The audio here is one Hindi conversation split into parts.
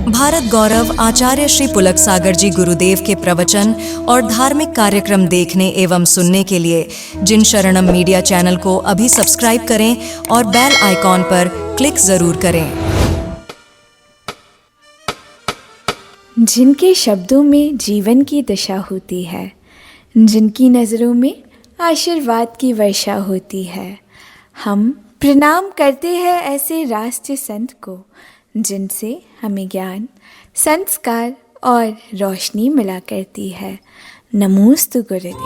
भारत गौरव आचार्य श्री पुलक सागर जी गुरुदेव के प्रवचन और धार्मिक कार्यक्रम देखने एवं सुनने के लिए जिन शरणम मीडिया चैनल को अभी सब्सक्राइब करें और बेल आइकॉन पर क्लिक जरूर करें। जिनके शब्दों में जीवन की दिशा होती है, जिनकी नज़रों में आशीर्वाद की वर्षा होती है, हम प्रणाम करते हैं ऐसे राष्ट्र संत को जिनसे हमें ज्ञान, संस्कार और रोशनी मिला करती है। नमोस्तु गुरुदेव।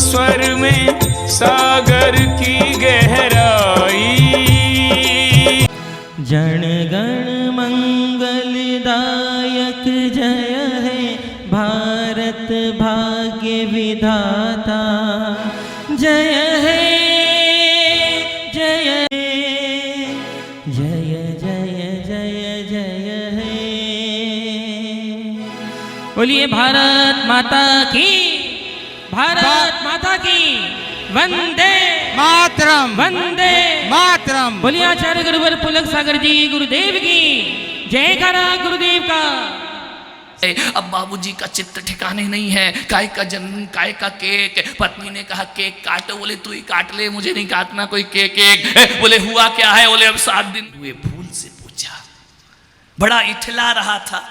स्वर में सागर की गहराई, जन गण मंगलदायक जय है भारत भाग्य विधाता, जय है जय जय जय जय जय है। बोलिए भारत माता की, भारत माता की वंदे मातरम, वंदे मातरम। बोलिए आचार्य गुरुवर पुलक सागर जी गुरुदेव की जयकारा गुरुदेव का। अब बाबूजी का चित्त ठिकाने नहीं है। काय का जन्म, काय का केक। पत्नी ने कहा केक काटो, बोले तू ही काट ले, मुझे नहीं काटना कोई केक। बोले हुआ क्या है, बोले अब 7 दिन हुए। फूल से पूछा, बड़ा इठला रहा था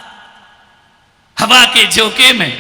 हवा के झोंके में।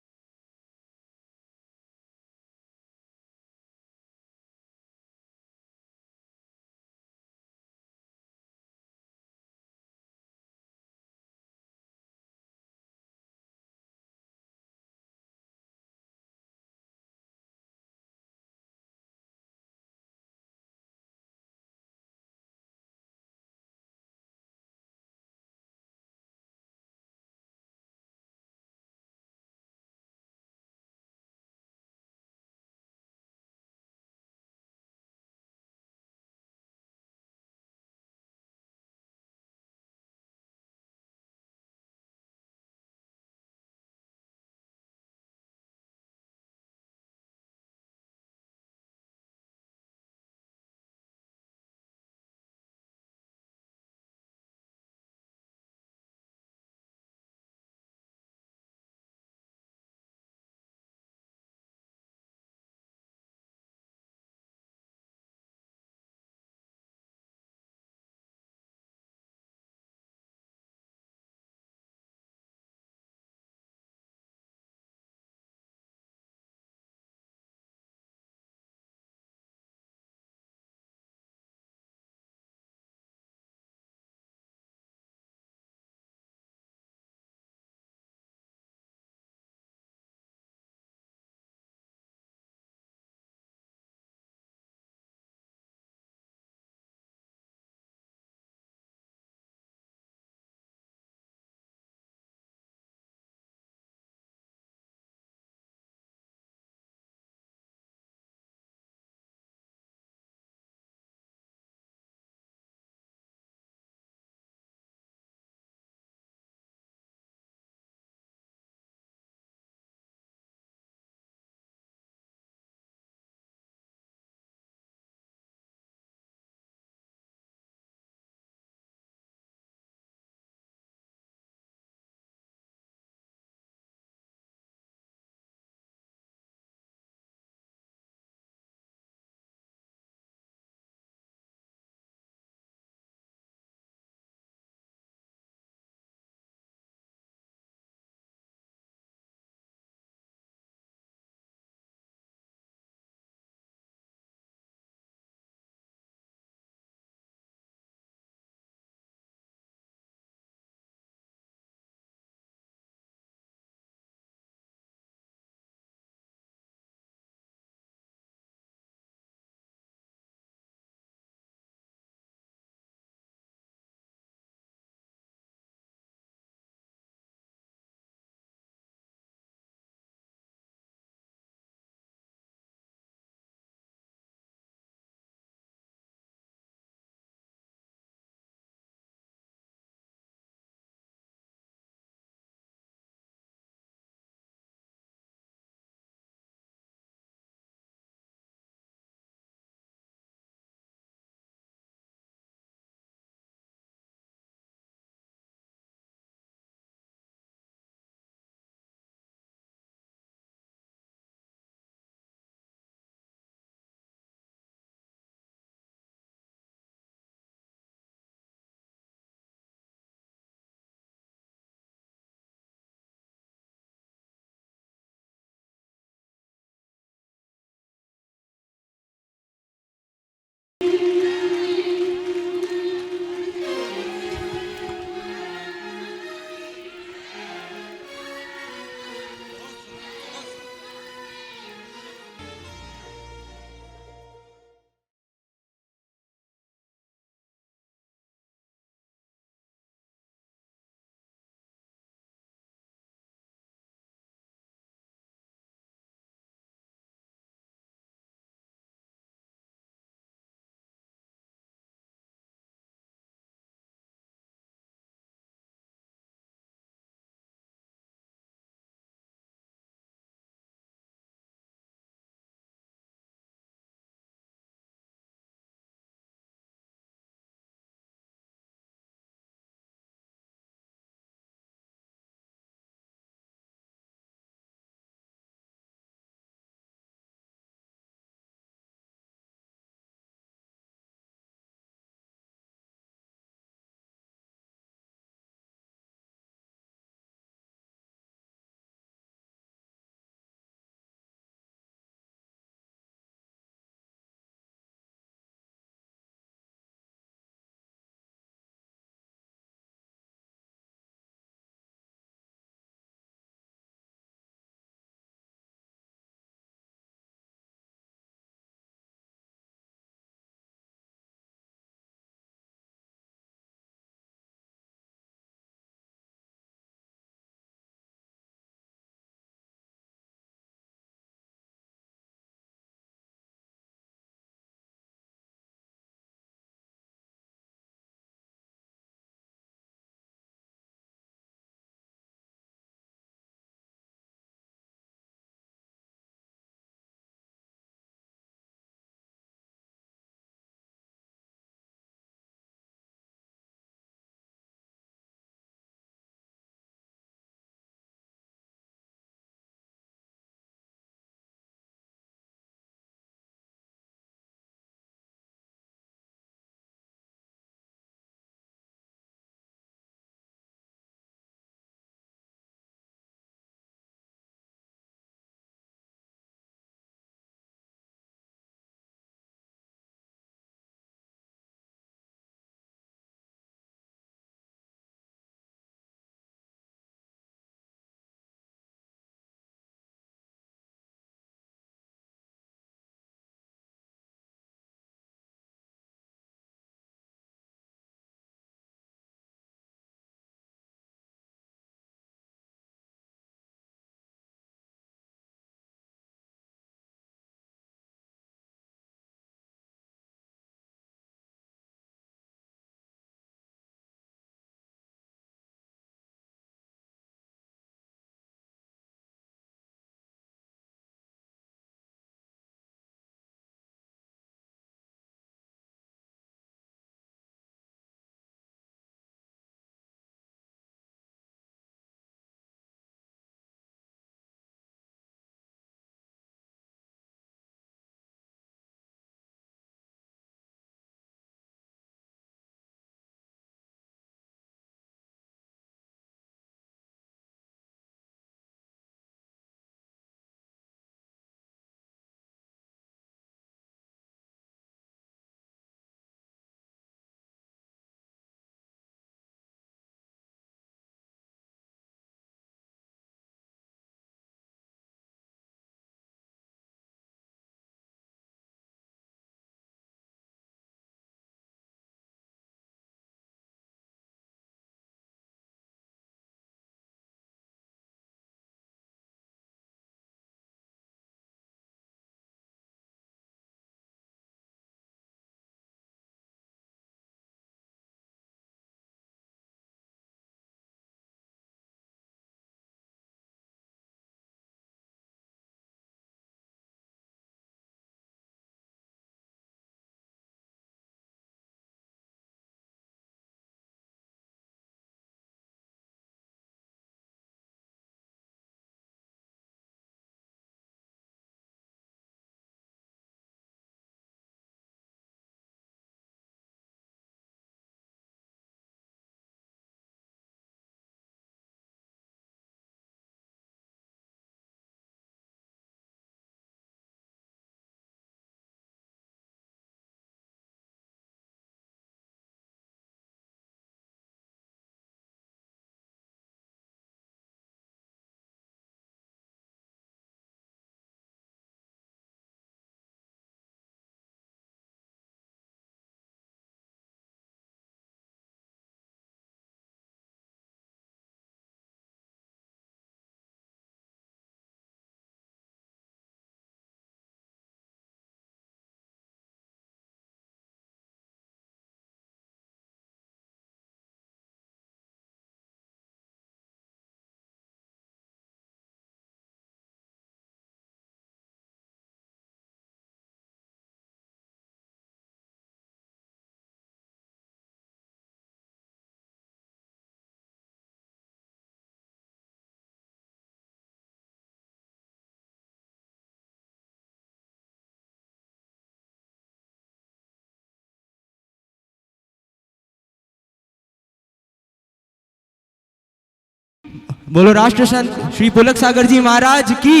बोलो राष्ट्र संत श्री पुलक सागर जी महाराज की।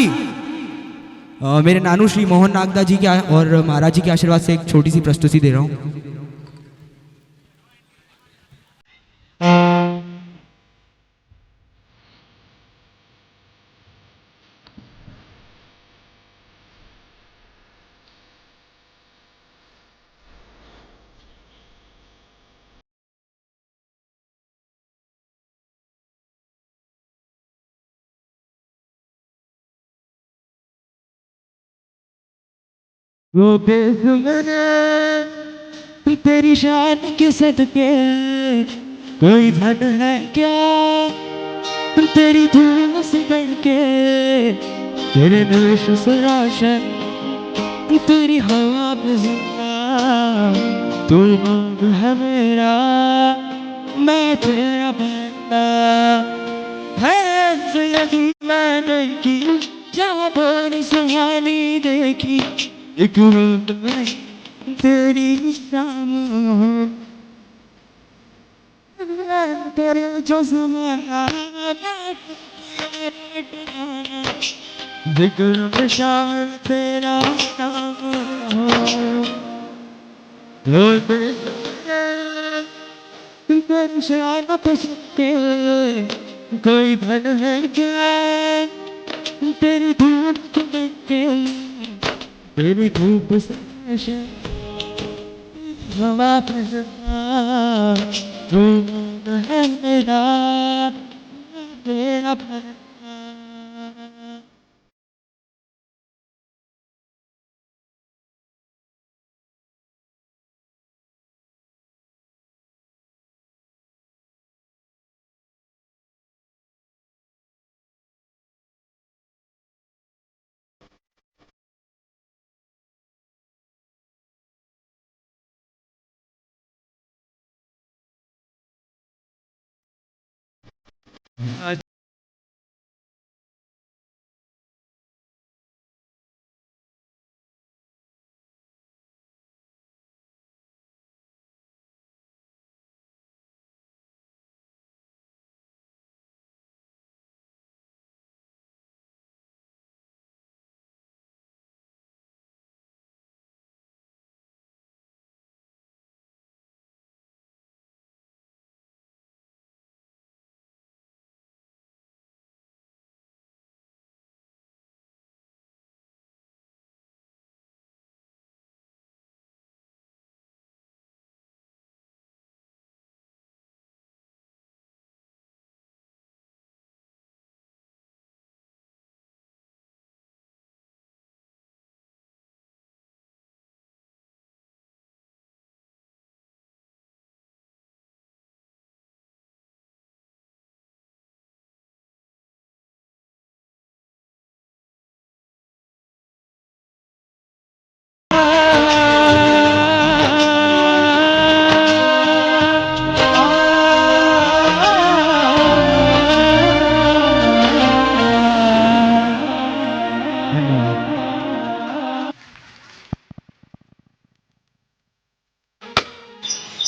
मेरे नानू श्री मोहन नागदा जी के और महाराज जी के आशीर्वाद से एक छोटी सी प्रस्तुति दे रहा हूँ। वो बेसुरा तेरी शान के सदके कोई धन है क्या तेरी धूम से करके तेरे नश से रोशन तेरी हवा में जिंदा तू मांग है मेरा मैं तेरा बंदा है जिंदगी मैंने की जहाँ बड़ी सुहानी देखी एक रूप में तेरी शाम तेरे जो जिक्र में शामिल तेरा नाम तेरी शान पे सकते कोई भल है क्या तेरी धूप को देखे तेरी धूप से हवा पे तू है मेरा तेरा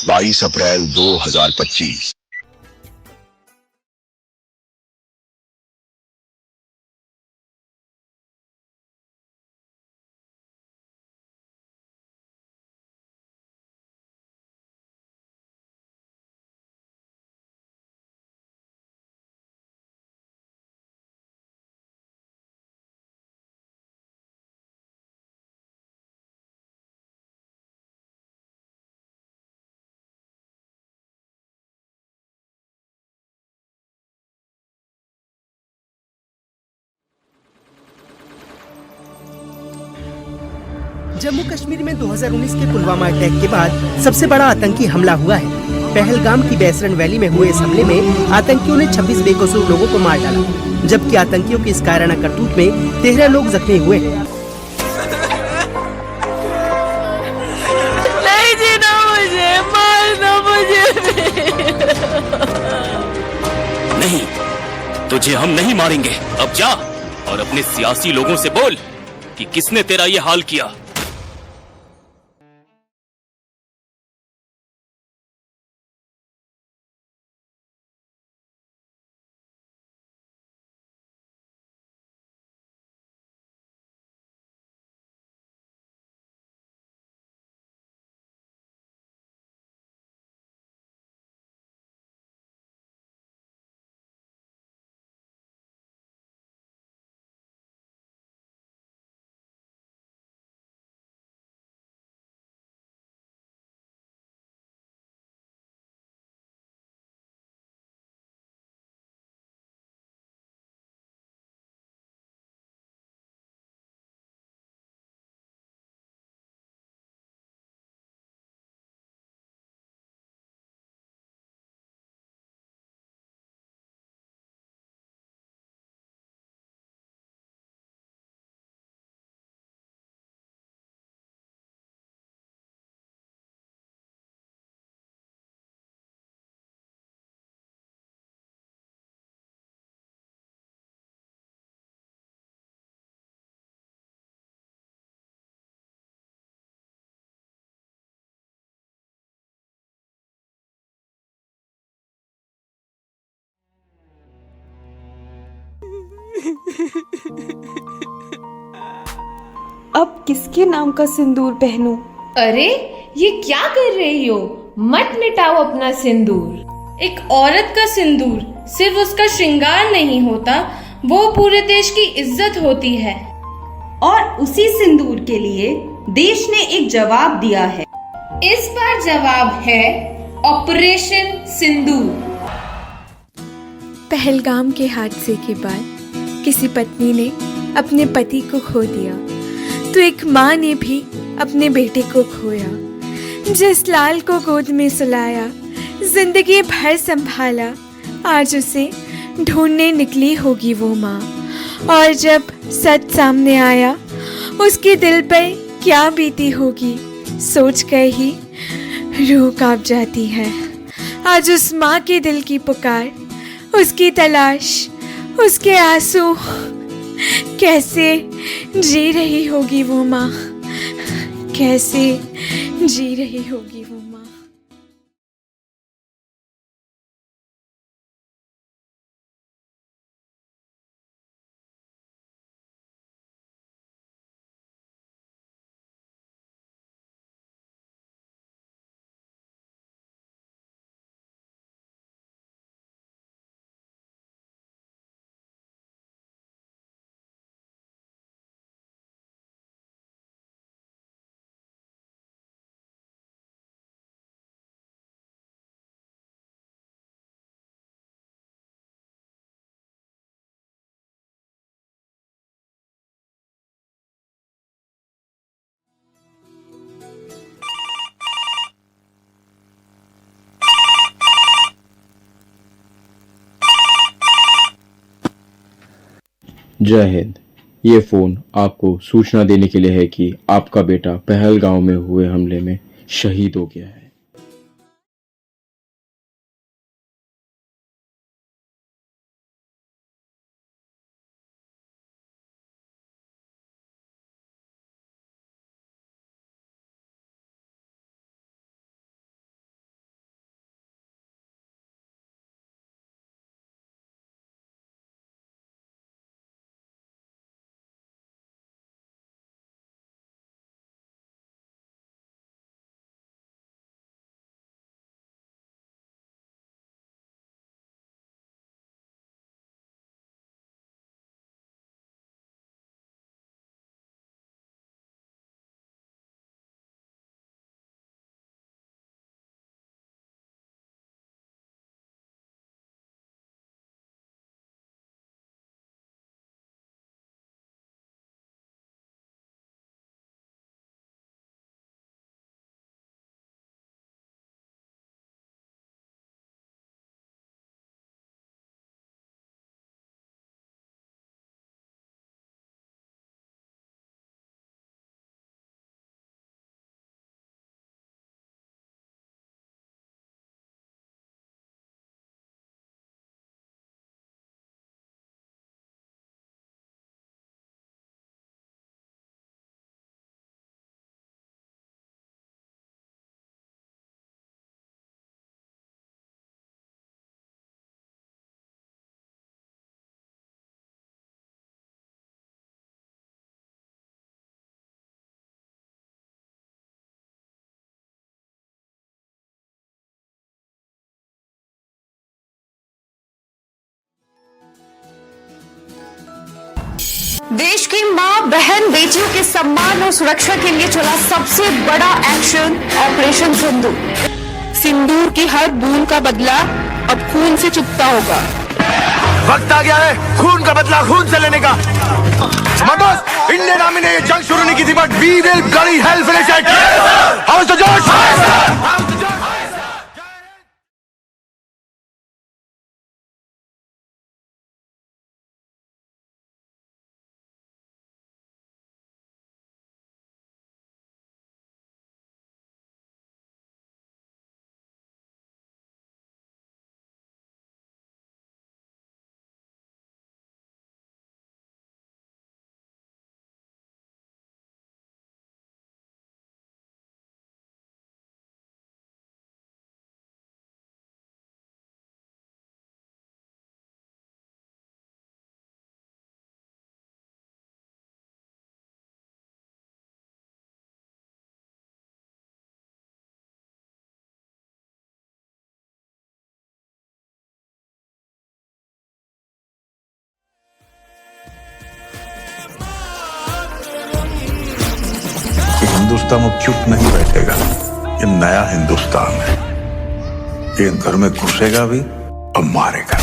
बाईस अप्रैल 2025। जम्मू कश्मीर में 2019 के पुलवामा अटैक के बाद सबसे बड़ा आतंकी हमला हुआ है। पहलगाम की बैसरन वैली में हुए इस हमले में आतंकियों ने 26 बेकसूर लोगों को मार डाला, जबकि आतंकियों की इस कायराना करतूत में 13 लोग जख्मी हुए हैं। नहीं जीना मुझे, मारना मुझे। नहीं, तुझे हम नहीं मारेंगे। अब जा और अपने सियासी लोगों से बोल कि किसने तेरा ये हाल किया। अब किसके नाम का सिंदूर पहनूं? अरे ये क्या कर रही हो? मत मिटाओ अपना सिंदूर। एक औरत का सिंदूर सिर्फ उसका श्रृंगार नहीं होता, वो पूरे देश की इज्जत होती है। और उसी सिंदूर के लिए देश ने एक जवाब दिया है। इस बार जवाब है ऑपरेशन सिंदूर। पहलगाम के हादसे के बाद किसी पत्नी ने अपने पति को खो दिया, तो एक माँ ने भी अपने बेटे को खोया। जिस लाल को गोद में सुलाया, जिंदगी भर संभाला, आज उसे ढूंढने निकली होगी वो माँ। और जब सच सामने आया, उसके दिल पर क्या बीती होगी, सोच कर ही रूह कांप जाती है। आज उस माँ के दिल की पुकार, उसकी तलाश, उसके आंसू, कैसे जी रही होगी वो माँ, कैसे जी रही होगी वो माँ। जय हिंद। ये फ़ोन आपको सूचना देने के लिए है कि आपका बेटा पहलगांव में हुए हमले में शहीद हो गया है। देश की मां, बहन, बेटियों के सम्मान और सुरक्षा के लिए चला सबसे बड़ा एक्शन ऑपरेशन सिंदूर। सिंदूर की हर बूंद का बदला अब खून से चुकता होगा। वक्त आ गया है खून का बदला खून से लेने का। इंडियन आर्मी ने ये जंग शुरू नहीं की थी, but we will bloody hell finish it. How is the जोश? हिंदुस्तान में चुप नहीं बैठेगा। ये नया हिंदुस्तान है, ये घर में घुसेगा भी और मारेगा।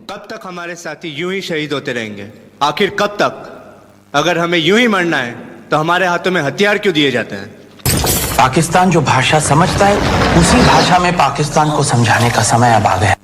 कब तक हमारे साथी यूं ही शहीद होते रहेंगे? आखिर कब तक? अगर हमें यूं ही मरना है तो हमारे हाथों में हथियार क्यों दिए जाते हैं? पाकिस्तान जो भाषा समझता है उसी भाषा में पाकिस्तान को समझाने का समय अब आ गया।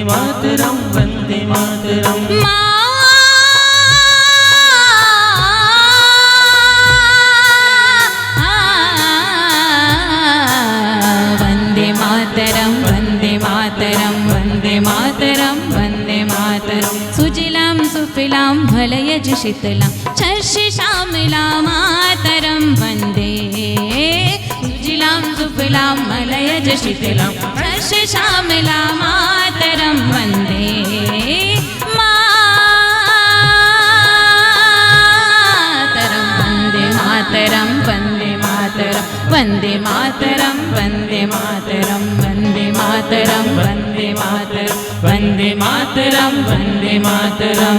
मातरम वंदे मातरम वंदे मातरम शीतलां शस्य श्यामलां मातरं वन्दे सुजलां सुफलां मलयज शीतलां शस्य श्यामलां मातरं वन्दे मातरं वन्दे मातरं वन्दे मातरं वन्दे मातरं वन्दे मातरं वन्दे मातरं वन्दे मातरं वन्दे मातरं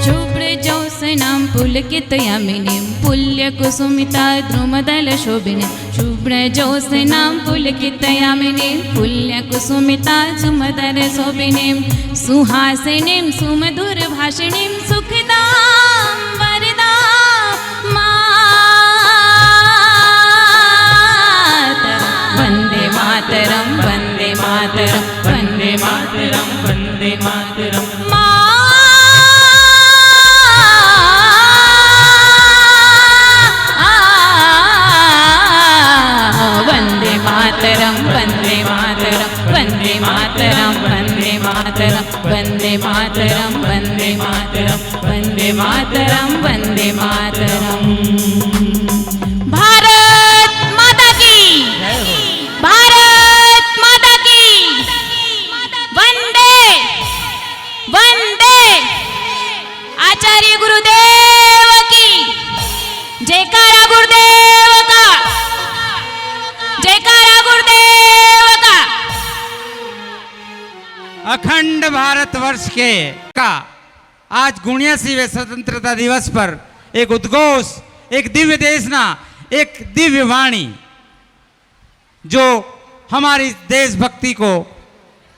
शुभ्रजौसनां पुलकितयामिनीं पुल्यकुसुमिता द्रुमदलशोभिनीं शुभ्रजौसनां पुलकितयामिनीं पुल्यकुसुमिता सुमदलशोभिनीं सुहासिनीं सुमधुरभाषिणीं सुखदां वरदां मातरं वन्दे मातरं वन्दे मातरं वन्दे मातरं वन्दे मातरं वन्दे मातरं वन्दे मातरं वन्दे मातरं वन्दे मातरं वन्दे मातरं वन्दे मातरं वन्दे मातरं वन्दे मातरं भारत माता की भारत माता की वन्दे वन्दे आचार्य गुरुदेव की जयकारा गुरुदेव का जयकारा गुरुदेव का अखंड भारतवर्ष के का आज 79वें स्वतंत्रता दिवस पर एक उद्घोष, एक दिव्य देशना, एक दिव्य वाणी जो हमारी देशभक्ति को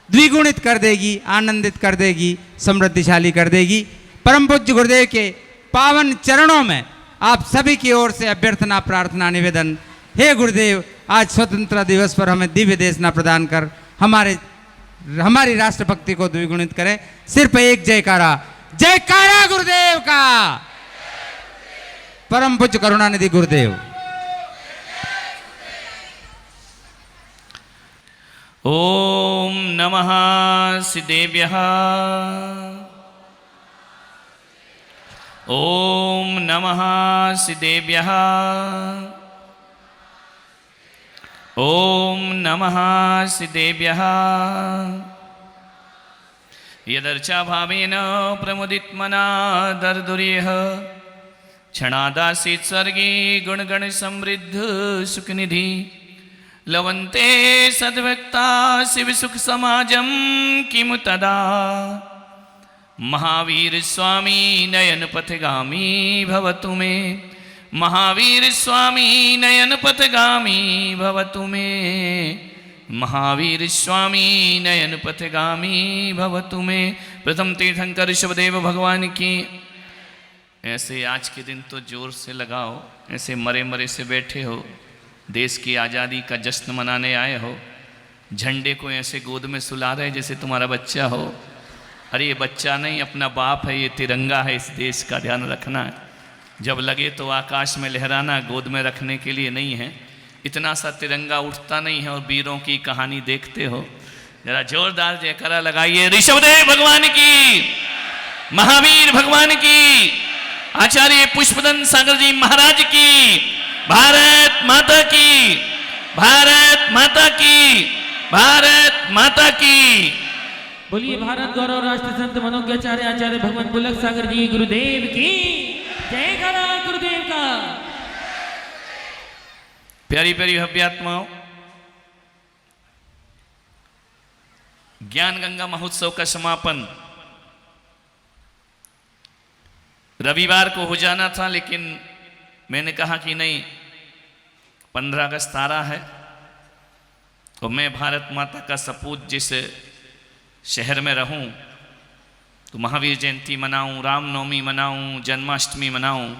द्विगुणित कर देगी, आनंदित कर देगी, समृद्धिशाली कर देगी। परम पूज्य गुरुदेव के पावन चरणों में आप सभी की ओर से अभ्यर्थना, प्रार्थना, निवेदन, हे गुरुदेव आज स्वतंत्रता दिवस पर हमें दिव्य देशना प्रदान कर हमारी राष्ट्रभक्ति को द्विगुणित करें। सिर्फ एक जयकारा, जयकारा गुरुदेव का। परम पूज्य करुणानिधि गुरुदेव। ओम नमः सिद्धेभ्यः ओम नमः सिद्धेभ्यः ओम नमः सिद्धेभ्यः यदर्चा भावेन प्रमुदितमना दर्दुर्यः क्षणादासीत् स्वर्गे गुणगण समृद्ध सुखनिधि लवन्ते सद्भक्ता शिव सुख समाजं किमु तदा महावीर स्वामी नयन पथगामी भवतु मे महावीर स्वामी नयन पथगामी भवतु मे महावीर स्वामी नयन पथगामी भवतु मे। प्रथम तीर्थंकर शिवदेव भगवान की। ऐसे आज के दिन तो जोर से लगाओ, ऐसे मरे मरे से बैठे हो, देश की आज़ादी का जश्न मनाने आए हो, झंडे को ऐसे गोद में सुला रहे जैसे तुम्हारा बच्चा हो। अरे ये बच्चा नहीं, अपना बाप है, ये तिरंगा है, इस देश का ध्यान रखना है। जब लगे तो आकाश में लहराना, गोद में रखने के लिए नहीं है। इतना सा तिरंगा उठता नहीं है और वीरों की कहानी देखते हो। जरा जोरदार जयकारा लगाइए ऋषभदेव भगवान की, महावीर भगवान की, आचार्य पुष्पदंत सागर जी महाराज की, भारत माता की, भारत माता की, भारत माता की। बोलिए भारत गौरव राष्ट्र संत मनोज्ञाचार्य आचार्य भगवान पुलक सागर जी गुरुदेव की जय। करा गुरुदेव का। प्यारी प्यारी भव्यात्माओं, ज्ञान गंगा महोत्सव का समापन रविवार को हो जाना था, लेकिन मैंने कहा कि नहीं, 15 अगस्त आ रहा है और मैं भारत माता का सपूत जिस शहर में रहूं तो महावीर जयंती मनाऊं, रामनवमी मनाऊं, जन्माष्टमी मनाऊं,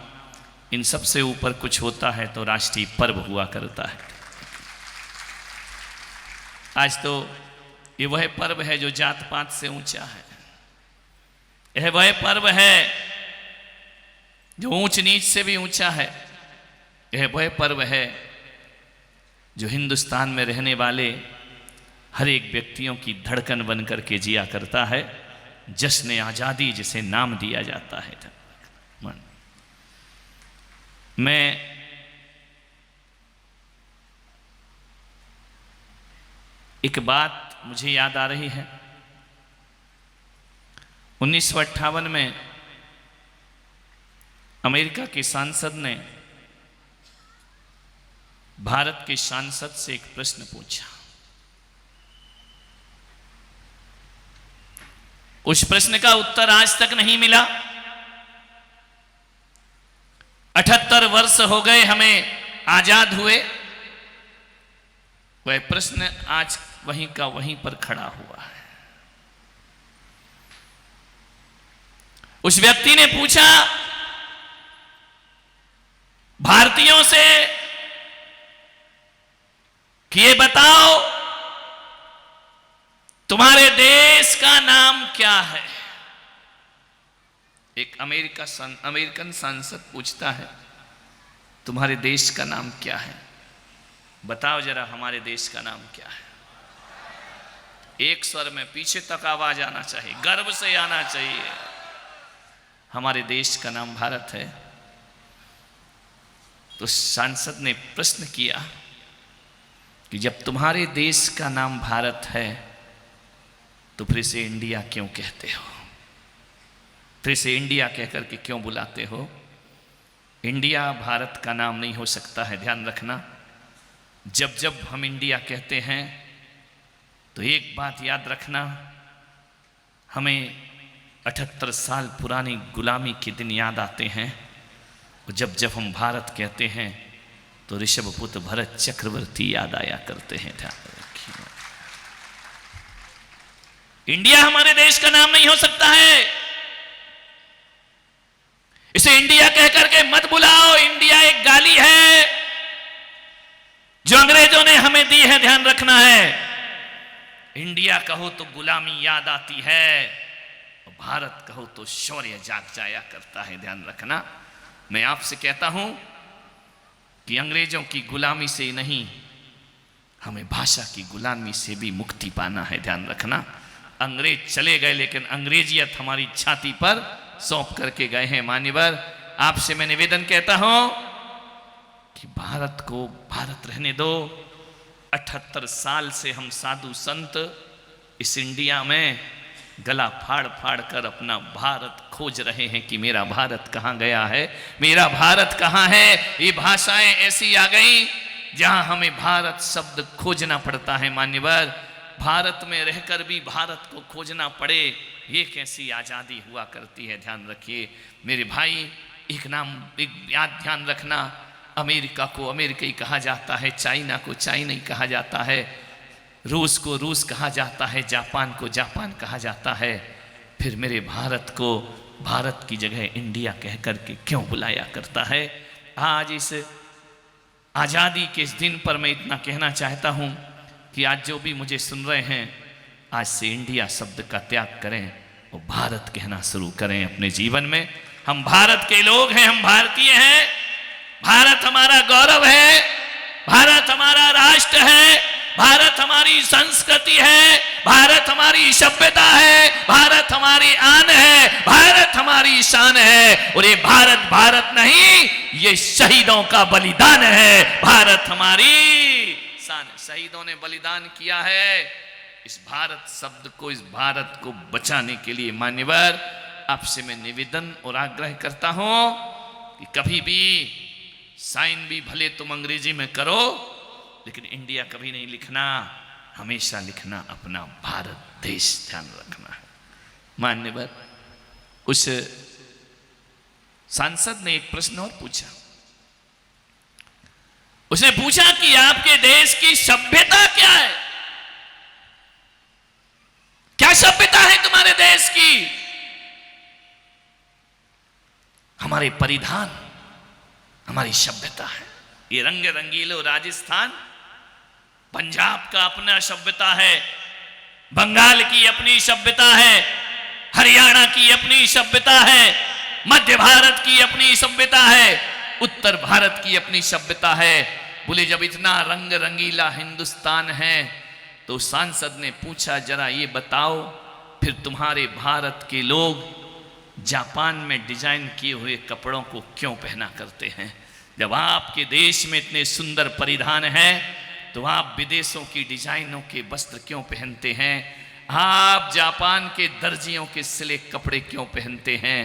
इन सब से ऊपर कुछ होता है तो राष्ट्रीय पर्व हुआ करता है। आज तो ये वह पर्व है जो जात पात से ऊंचा है। यह वह पर्व है जो ऊंच नीच से भी ऊंचा है। यह वह पर्व है जो हिंदुस्तान में रहने वाले हर एक व्यक्तियों की धड़कन बन करके जिया करता है। जश्न आज़ादी जिसे नाम दिया जाता है। मैं एक बात मुझे याद आ रही है। 1958 में अमेरिका के सांसद ने भारत के सांसद से एक प्रश्न पूछा। उस प्रश्न का उत्तर आज तक नहीं मिला। 78 वर्ष हो गए हमें आजाद हुए, वह प्रश्न आज वहीं का वहीं पर खड़ा हुआ है। उस व्यक्ति ने पूछा भारतीयों से कि ये बताओ तुम्हारे देश का नाम क्या है। एक अमेरिकन सांसद पूछता है तुम्हारे देश का नाम क्या है, बताओ जरा हमारे देश का नाम क्या है। एक स्वर में पीछे तक आवाज आना चाहिए, गर्व से आना चाहिए। हमारे देश का नाम भारत है। तो सांसद ने प्रश्न किया कि जब तुम्हारे देश का नाम भारत है तो फिर से इंडिया क्यों कहते हो, फिर से इंडिया कहकर के क्यों बुलाते हो। इंडिया भारत का नाम नहीं हो सकता है, ध्यान रखना। जब जब हम इंडिया कहते हैं तो एक बात याद रखना, हमें 78 साल पुरानी गुलामी के दिन याद आते हैं। और जब जब हम भारत कहते हैं तो ऋषभपुत्र भरत चक्रवर्ती याद आया करते हैं। ध्यान रखिए, इंडिया हमारे देश का नाम नहीं हो सकता है। इसे इंडिया कहकर के मत बुलाओ। इंडिया एक गाली है जो अंग्रेजों ने हमें दी है, ध्यान रखना है। इंडिया कहो तो गुलामी याद आती है, और भारत कहो तो शौर्य जाग जाया करता है, ध्यान रखना। मैं आपसे कहता हूं कि अंग्रेजों की गुलामी से नहीं, हमें भाषा की गुलामी से भी मुक्ति पाना है, ध्यान रखना। अंग्रेज चले गए लेकिन अंग्रेजियत हमारी छाती पर सौंप करके गए हैं। मान्यवर, आपसे मैं निवेदन कहता हूं कि भारत को भारत रहने दो। 78 साल से हम साधु संत इस इंडिया में गला फाड़ फाड़ कर अपना भारत खोज रहे हैं कि मेरा भारत कहाँ गया है, मेरा भारत कहाँ है। ये भाषाएं ऐसी आ गई जहां हमें भारत शब्द खोजना पड़ता है। मान्यवर, भारत में रहकर भी भारत को खोजना पड़े, ये कैसी आज़ादी हुआ करती है, ध्यान रखिए मेरे भाई। एक याद ध्यान रखना, अमेरिका को अमेरिकी कहा जाता है, चाइना को चाइना कहा जाता है, रूस को रूस कहा जाता है, जापान को जापान कहा जाता है। फिर मेरे भारत को भारत की जगह इंडिया कह करके क्यों बुलाया करता है। आज इस आज़ादी के इस दिन पर मैं इतना कहना चाहता हूँ कि आज जो भी मुझे सुन रहे हैं, आज से इंडिया शब्द का त्याग करें और भारत कहना शुरू करें अपने जीवन में। हम भारत के लोग हैं, हम भारतीय हैं। भारत हमारा गौरव है, भारत हमारा राष्ट्र है, भारत हमारी संस्कृति है, भारत हमारी सभ्यता है, भारत हमारी आन है, भारत हमारी शान है। और ये भारत भारत नहीं, ये शहीदों का बलिदान है। भारत हमारी शान, शहीदों ने बलिदान किया है इस भारत शब्द को, इस भारत को बचाने के लिए। मान्यवर, आपसे मैं निवेदन और आग्रह करता हूं कि कभी भी साइन भी भले तुम अंग्रेजी में करो, लेकिन इंडिया कभी नहीं लिखना, हमेशा लिखना अपना भारत देश, ध्यान रखना है। मान्यवर, उस सांसद ने एक प्रश्न और पूछा। उसने पूछा कि आपके देश की सभ्यता क्या है, क्या सभ्यता है तुम्हारे देश की। हमारे परिधान हमारी सभ्यता है। ये रंग रंगीलो राजस्थान, पंजाब का अपना सभ्यता है, बंगाल की अपनी सभ्यता है, हरियाणा की अपनी सभ्यता है, मध्य भारत की अपनी सभ्यता है, उत्तर भारत की अपनी सभ्यता है। बोले जब इतना रंग रंगीला हिंदुस्तान है तो सांसद ने पूछा जरा ये बताओ फिर तुम्हारे भारत के लोग जापान में डिजाइन किए हुए कपड़ों को क्यों पहना करते हैं? जब आपके देश में इतने सुंदर परिधान हैं तो आप विदेशों की डिजाइनों के वस्त्र क्यों पहनते हैं? आप जापान के दर्जियों के सिले कपड़े क्यों पहनते हैं?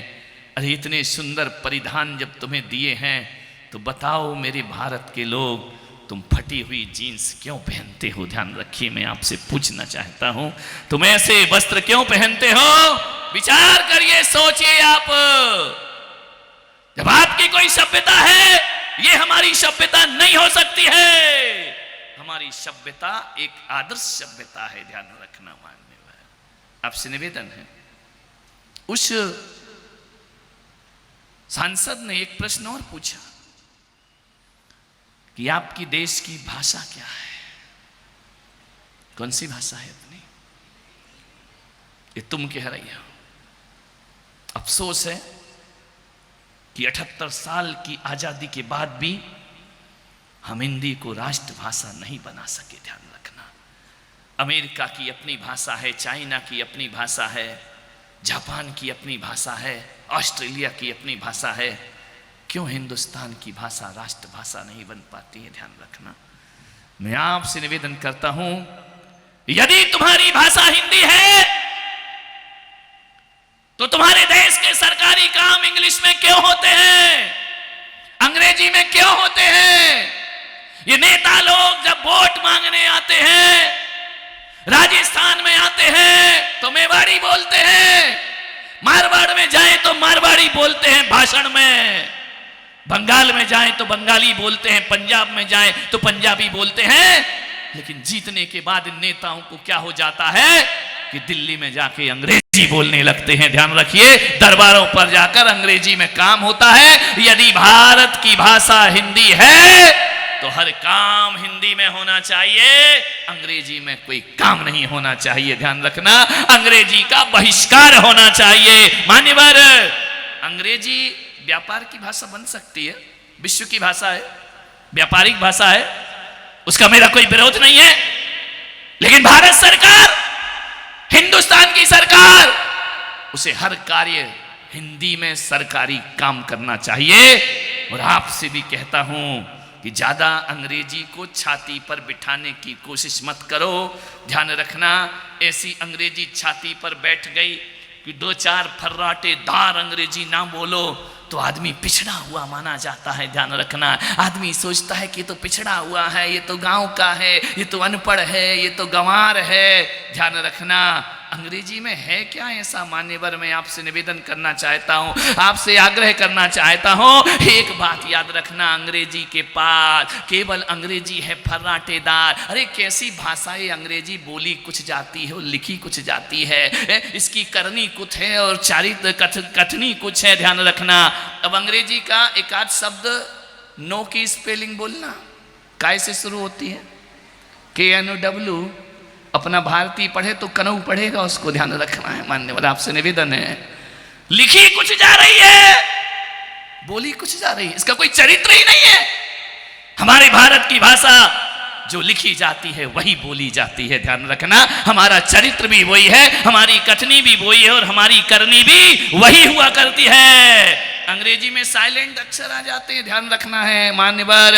अरे इतने सुंदर परिधान जब तुम्हें दिए हैं तो बताओ मेरे भारत के लोग तुम फटी हुई जीन्स क्यों पहनते हो? ध्यान रखिए, मैं आपसे पूछना चाहता हूं तुम ऐसे वस्त्र क्यों पहनते हो? विचार करिए, सोचिए आप। जब आपकी कोई सभ्यता है, ये हमारी सभ्यता नहीं हो सकती है। हमारी सभ्यता एक आदर्श सभ्यता है, ध्यान रखना। मानने वाला आपसे निवेदन है। उस सांसद ने एक प्रश्न और पूछा कि आपकी देश की भाषा क्या है? कौन सी भाषा है अपनी? ये तुम कह रही हो। अफसोस है कि 78 साल की आजादी के बाद भी हम हिंदी को राष्ट्रभाषा नहीं बना सके। ध्यान रखना, अमेरिका की अपनी भाषा है, चाइना की अपनी भाषा है, जापान की अपनी भाषा है, ऑस्ट्रेलिया की अपनी भाषा है। क्यों हिंदुस्तान की भाषा राष्ट्रभाषा नहीं बन पाती है? ध्यान रखना। मैं आपसे निवेदन करता हूं, यदि तुम्हारी भाषा हिंदी है तो तुम्हारे देश के सरकारी काम इंग्लिश में क्यों होते हैं? अंग्रेजी में क्यों होते हैं? ये नेता लोग जब वोट मांगने आते हैं, राजस्थान में आते हैं तो मेवाड़ी बोलते हैं, मारवाड़ में जाए तो मारवाड़ी बोलते हैं भाषण में, बंगाल में जाए तो बंगाली बोलते हैं, पंजाब में जाए तो पंजाबी बोलते हैं। लेकिन जीतने के बाद इन नेताओं को क्या हो जाता है कि दिल्ली में जाके अंग्रेजी बोलने लगते हैं। ध्यान रखिए, दरबारों पर जाकर अंग्रेजी में काम होता है। यदि भारत की भाषा हिंदी है तो हर काम हिंदी में होना चाहिए, अंग्रेजी में कोई काम नहीं होना चाहिए। ध्यान रखना, अंग्रेजी का बहिष्कार होना चाहिए। मान्यवर, अंग्रेजी व्यापार की भाषा बन सकती है, विश्व की भाषा है, व्यापारिक भाषा है, उसका मेरा कोई विरोध नहीं है। लेकिन भारत सरकार, हिंदुस्तान की सरकार, उसे हर कार्य हिंदी में सरकारी काम करना चाहिए। और आपसे भी कहता हूं कि ज्यादा अंग्रेजी को छाती पर बिठाने की कोशिश मत करो। ध्यान रखना, ऐसी अंग्रेजी छाती पर बैठ गई कि 2-4 फर्राटेदार अंग्रेजी ना बोलो तो आदमी पिछड़ा हुआ माना जाता है। ध्यान रखना, आदमी सोचता है कि ये तो पिछड़ा हुआ है, ये तो गांव का है, ये तो अनपढ़ है, ये तो गंवार है। ध्यान रखना, अंग्रेजी में है क्या ऐसा? मान्यवर, मैं आपसे निवेदन करना चाहता हूं, आपसे आग्रह करना चाहता हूं, एक बात याद रखना, अंग्रेजी के पास केवल अंग्रेजी है फर्राटेदार। अरे कैसी भाषा है अंग्रेजी, बोली कुछ जाती है और लिखी कुछ जाती है, इसकी करनी कुछ है और चारित्र कथनी कुछ है। ध्यान रखना, अब अंग्रेजी का एक आध शब्द नो की स्पेलिंग बोलना, काय से शुरू होती है? KNOW। अपना भारतीय पढ़े तो कनऊ पढ़ेगा, उसको ध्यान रखना है। मान्यवर, आपसे निवेदन है, लिखी कुछ जा रही है, बोली कुछ जा रही है, इसका कोई चरित्र ही नहीं है। हमारे भारत की भाषा जो लिखी जाती है वही बोली जाती है। ध्यान रखना, हमारा चरित्र भी वही है, हमारी कथनी भी वही है और हमारी करनी भी वही हुआ करती है। अंग्रेजी में साइलेंट अक्षर आ जाते हैं, ध्यान रखना है। मान्यवर,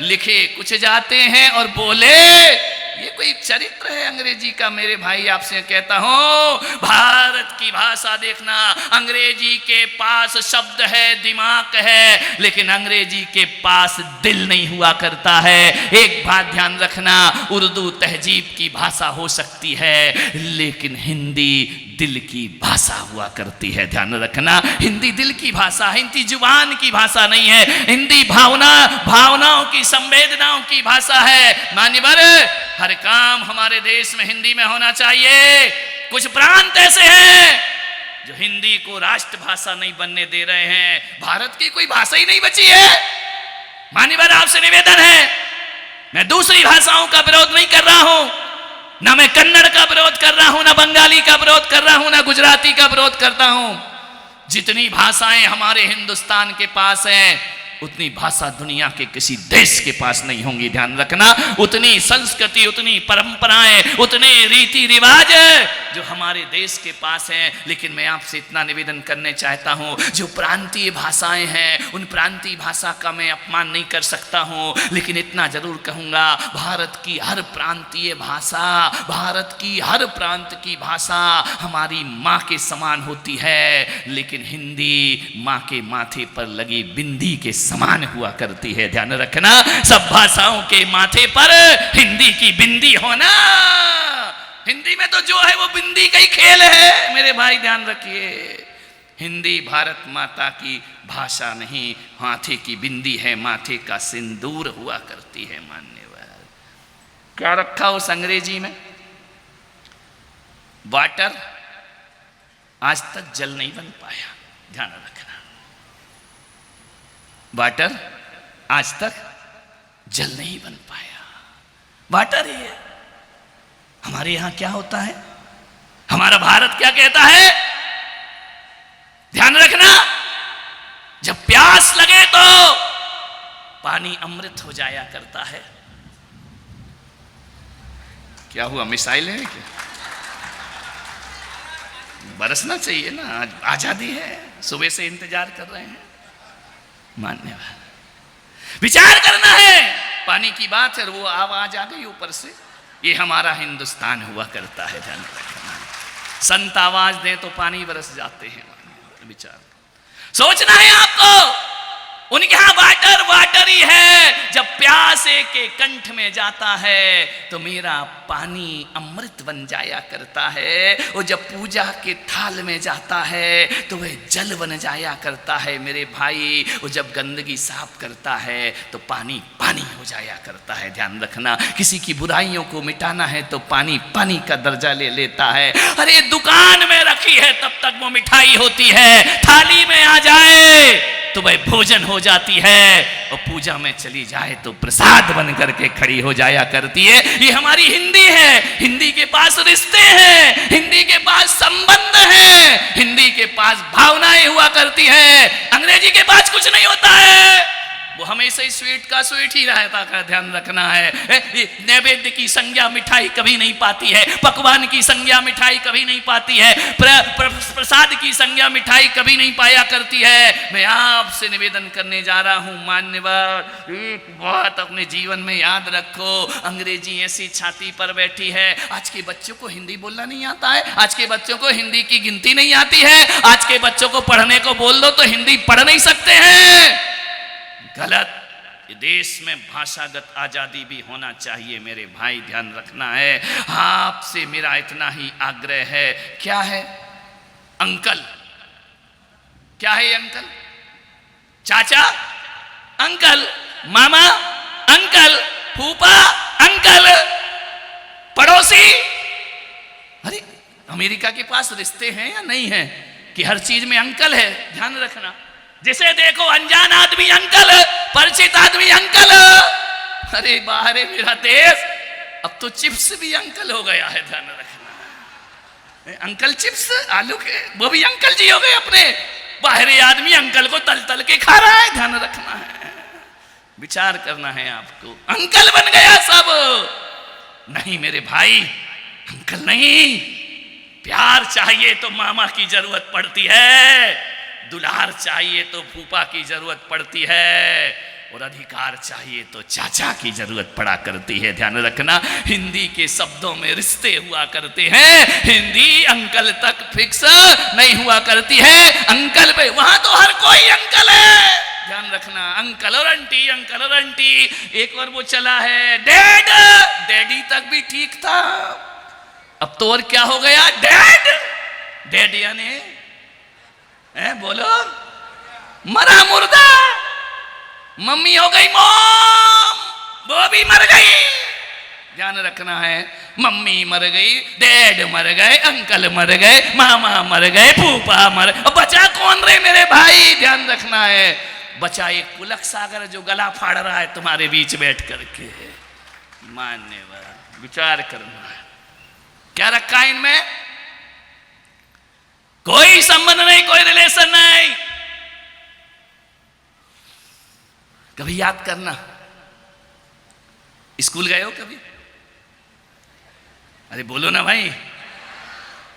लिखे कुछ जाते हैं और बोले, ये कोई चरित्र है अंग्रेजी का? मेरे भाई, आपसे कहता हूं, भारत की भाषा देखना, अंग्रेजी के पास शब्द है, दिमाग है, लेकिन अंग्रेजी के पास दिल नहीं हुआ करता है। एक बात ध्यान रखना, उर्दू तहजीब की भाषा हो सकती है, लेकिन हिंदी दिल की भाषा हुआ करती है। ध्यान रखना, हिंदी दिल की भाषा, हिंदी जुबान की भाषा नहीं है, हिंदी भावनाओं की, संवेदनाओं की भाषा है। मान्यवर, हर काम हमारे देश में हिंदी में होना चाहिए। कुछ प्रांत ऐसे हैं जो हिंदी को राष्ट्रभाषा नहीं बनने दे रहे हैं। भारत की कोई भाषा ही नहीं बची है। मान्यवर, आपसे निवेदन है, मैं दूसरी भाषाओं का विरोध नहीं कर रहा हूं, ना मैं कन्नड़ का विरोध कर रहा हूं, ना बंगाली का विरोध कर रहा हूं, ना गुजराती का विरोध करता हूं। जितनी भाषाएं हमारे हिंदुस्तान के पास हैं, उतनी भाषा दुनिया के किसी देश के पास नहीं होंगी, ध्यान रखना। उतनी संस्कृति, उतनी परंपराएं, उतने रीति रिवाज जो हमारे देश के पास हैं। लेकिन मैं आपसे इतना निवेदन करने चाहता हूं, जो प्रांतीय भाषाएं हैं, उन प्रांतीय भाषा का मैं अपमान नहीं कर सकता हूं, लेकिन इतना जरूर कहूंगा, भारत की हर प्रांतीय भाषा, भारत की हर प्रांत की भाषा हमारी माँ के समान होती है। लेकिन हिंदी माँ के माथे पर लगी बिंदी के समान हुआ करती है, ध्यान रखना। सब भाषाओं के माथे पर हिंदी की बिंदी होना, हिंदी में तो जो है वो बिंदी का ही खेल है मेरे भाई, ध्यान रखिए। हिंदी भारत माता की भाषा नहीं, माथे की बिंदी है, माथे का सिंदूर हुआ करती है। मान्यवर, क्या रखा उस अंग्रेजी में? वाटर आज तक जल नहीं बन पाया, ध्यान रखना। वाटर आज तक जल नहीं बन पाया, वाटर ही है। हमारे यहां क्या होता है, हमारा भारत क्या कहता है, ध्यान रखना, जब प्यास लगे तो पानी अमृत हो जाया करता है। क्या हुआ, मिसाइल है क्या? बरसना चाहिए ना, आज आजादी है, सुबह से इंतजार कर रहे हैं। मान्यवर, विचार करना है, पानी की बात है, वो आवाज आ गई ऊपर से। ये हमारा हिंदुस्तान हुआ करता है, ध्यान रखना। संत आवाज दें तो पानी बरस जाते हैं। विचार सोचना है आपको, उनके यहां वाटर वाटर ही है। जब प्यासे के कंठ में जाता है तो मेरा पानी अमृत बन जाया करता है, और जब पूजा के थाल में जाता है तो वह जल बन जाया करता है मेरे भाई। और जब गंदगी साफ करता है तो पानी पानी हो जाया करता है, ध्यान रखना। किसी की बुराइयों को मिटाना है तो पानी पानी का दर्जा ले लेता है। अरे दुकान में रखी है तब तक वो मिठाई होती है, थाली में आ जाए तो वह भोजन हो जाती है, और पूजा में चली जाए तो प्रसाद बन करके खड़ी हो जाया करती है। ये हमारी हिंदी है, हिंदी के पास रिश्ते हैं, हिंदी के पास संबंध हैं, हिंदी के पास भावनाएं हुआ करती हैं। अंग्रेजी के पास कुछ नहीं होता है, वो हमेशा ही स्वीट का स्वीट ही रहता का, ध्यान रखना है। नैवेद्य की संज्ञा मिठाई कभी नहीं पाती है, पकवान की संज्ञा मिठाई कभी नहीं पाती है, प्रसाद की संज्ञा मिठाई कभी नहीं पाया करती है। मैं आपसे निवेदन करने जा रहा हूं मान्यवर, एक बात अपने जीवन में याद रखो, अंग्रेजी ऐसी छाती पर बैठी है। आज के बच्चों को हिंदी बोलना नहीं आता है, आज के बच्चों को हिंदी की गिनती नहीं आती है, आज के बच्चों को पढ़ने को बोल दो तो हिंदी पढ़ नहीं सकते हैं। गलत। ये देश में भाषागत आजादी भी होना चाहिए मेरे भाई, ध्यान रखना है। आपसे मेरा इतना ही आग्रह है। क्या है अंकल, क्या है अंकल? चाचा अंकल, मामा अंकल, फूफा अंकल, पड़ोसी। अरे अमेरिका के पास रिश्ते हैं या नहीं है कि हर चीज में अंकल है, ध्यान रखना। जिसे देखो अनजान आदमी अंकल, परिचित आदमी अंकल। अरे बाहर है मेरा देश, अब तो चिप्स भी अंकल हो गया है, ध्यान रखना। अंकल चिप्स आलू के, वो भी अंकल जी हो गए अपने। बाहरी आदमी अंकल को तल तल के खा रहा है, ध्यान रखना है। विचार करना है आपको, अंकल बन गया सब। नहीं मेरे भाई, अंकल नहीं। प्यार चाहिए तो मामा की जरूरत पड़ती है, दुलार चाहिए तो फूफा की जरूरत पड़ती है, और अधिकार चाहिए तो चाचा की जरूरत पड़ा करती है, ध्यान रखना। हिंदी के शब्दों में रिश्ते हुआ करते हैं, हिंदी अंकल तक फिक्स नहीं हुआ करती है। अंकल पे वहां तो हर कोई अंकल है, ध्यान रखना। अंकल और आंटी, अंकल और आंटी। एक बार वो चला है डैड, डैडी तक भी ठीक था, अब तो और क्या हो गया, डैड। डैड यानी बोलो मरा मुर्दा। मम्मी हो गई मॉम, वो भी मर गई, ध्यान रखना है। मम्मी मर गई, डैड मर गए, अंकल मर गए, मामा मर गए, फूफा मर गए, और बचा कौन रे मेरे भाई, ध्यान रखना है। बचा एक पुलक सागर जो गला फाड़ रहा है तुम्हारे बीच बैठ करके। मान्यवर, विचार करना है। क्या रखा है इनमें? कोई संबंध नहीं, कोई रिलेशन नहीं। कभी याद करना, स्कूल गए हो कभी? अरे बोलो ना भाई,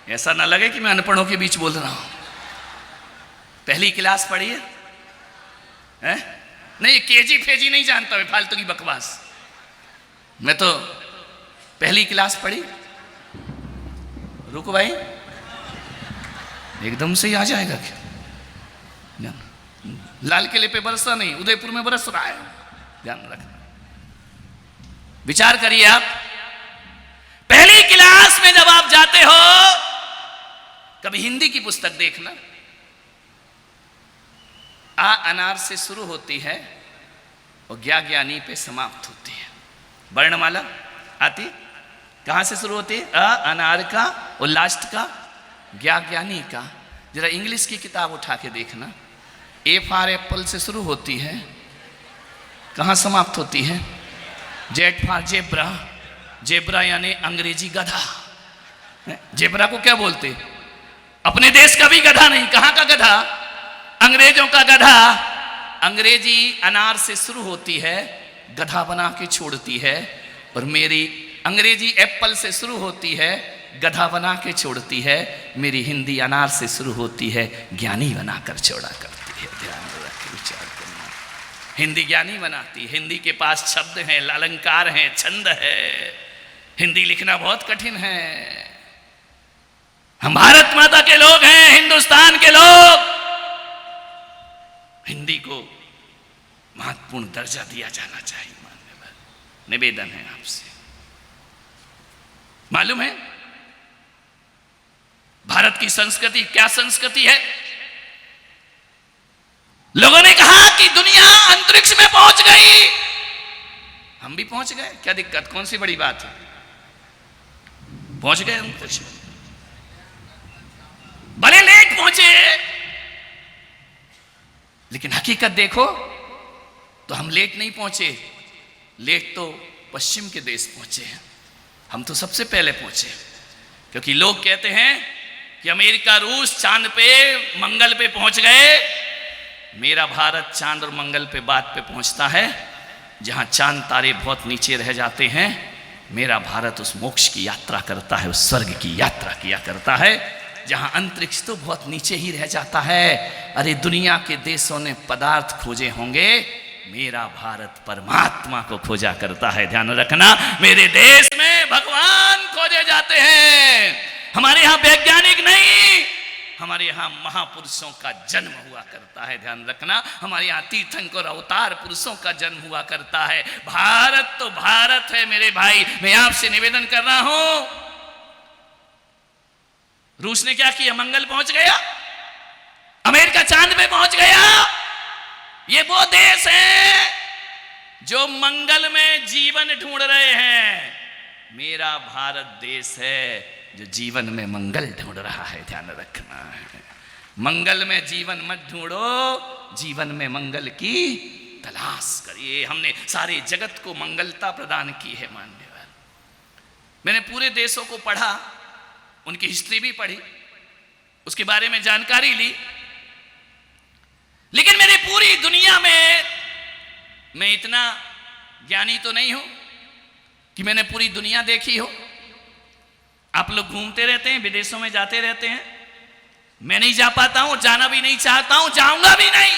ऐसा ना लगे कि मैं अनपढ़ों के बीच बोल रहा हूं। पहली क्लास पढ़ी है? नहीं, केजी फेजी नहीं जानता मैं, फालतू की बकवास। मैं तो पहली क्लास पढ़ी। रुको भाई, एकदम से ही आ जाएगा क्या? लाल किले पे बरसा नहीं, उदयपुर में बरस रहा है, ध्यान रखना। विचार करिए आप, पहली क्लास में जब आप जाते हो, कभी हिंदी की पुस्तक देखना, आ अनार से शुरू होती है और ज्ञा ज्ञानी पे समाप्त होती है। वर्णमाला आती कहां से शुरू होती है? अ अनार का और लास्ट का ज्ञा ज्ञानी का। जरा इंग्लिश की किताब उठा के देखना, ए फॉर एप्पल से शुरू होती है, कहां समाप्त होती है? जेड फॉर जेब्रा, जेब्रा यानी अंग्रेजी गधा। जेब्रा को क्या बोलते? अपने देश का भी गधा नहीं, कहां का गधा? अंग्रेजों का गधा। अंग्रेजी अनार से शुरू होती है, गधा बना के छोड़ती है, और मेरी अंग्रेजी एप्पल से शुरू होती है, गधा बना के छोड़ती है। मेरी हिंदी अनार से शुरू होती है, ज्ञानी बनाकर छोड़ा करती है। ध्यान रख के विचार करना, हिंदी ज्ञानी बनाती है। हिंदी के पास शब्द हैं, अलंकार हैं, छंद है। हिंदी लिखना बहुत कठिन है। हम भारत माता के लोग हैं, हिंदुस्तान के लोग। हिंदी को महत्वपूर्ण दर्जा दिया जाना चाहिए। माननीय निवेदन है आपसे। मालूम है भारत की संस्कृति क्या संस्कृति है? लोगों ने कहा कि दुनिया अंतरिक्ष में पहुंच गई, हम भी पहुंच गए, क्या दिक्कत, कौन सी बड़ी बात है? पहुंच गए अंतरिक्ष में, भले लेट पहुंचे, लेकिन हकीकत देखो तो हम लेट नहीं पहुंचे। लेट तो पश्चिम के देश पहुंचे हैं, हम तो सबसे पहले पहुंचे। क्योंकि लोग कहते हैं कि अमेरिका रूस चांद पे मंगल पे पहुंच गए। मेरा भारत चांद और मंगल पे बात पे पहुंचता है जहां चांद तारे बहुत नीचे रह जाते हैं। मेरा भारत उस मोक्ष की यात्रा करता है, उस स्वर्ग की यात्रा किया करता है जहां अंतरिक्ष तो बहुत नीचे ही रह जाता है। अरे दुनिया के देशों ने पदार्थ खोजे होंगे, मेरा भारत परमात्मा को खोजा करता है। ध्यान रखना, मेरे देश में भगवान खोजे जाते हैं। हमारे यहां वैज्ञानिक नहीं, हमारे यहां महापुरुषों का जन्म हुआ करता है। ध्यान रखना, हमारे यहां तीर्थंकर अवतार पुरुषों का जन्म हुआ करता है। भारत तो भारत है मेरे भाई। मैं आपसे निवेदन कर रहा हूं, रूस ने क्या किया? मंगल पहुंच गया, अमेरिका चांद पे पहुंच गया। ये वो देश हैं जो मंगल में जीवन ढूंढ रहे हैं। मेरा भारत देश है जो जीवन में मंगल ढूंढ रहा है। ध्यान रखना है, मंगल में जीवन मत ढूंढो, जीवन में मंगल की तलाश करिए। हमने सारे जगत को मंगलता प्रदान की है। मान्यवर, मैंने पूरे देशों को पढ़ा, उनकी हिस्ट्री भी पढ़ी, उसके बारे में जानकारी ली, लेकिन मेरी पूरी दुनिया में मैं इतना ज्ञानी तो नहीं हूं कि मैंने पूरी दुनिया देखी हो। आप लोग घूमते रहते हैं, विदेशों में जाते रहते हैं, मैं नहीं जा पाता हूं, जाना भी नहीं चाहता हूं, जाऊंगा भी नहीं।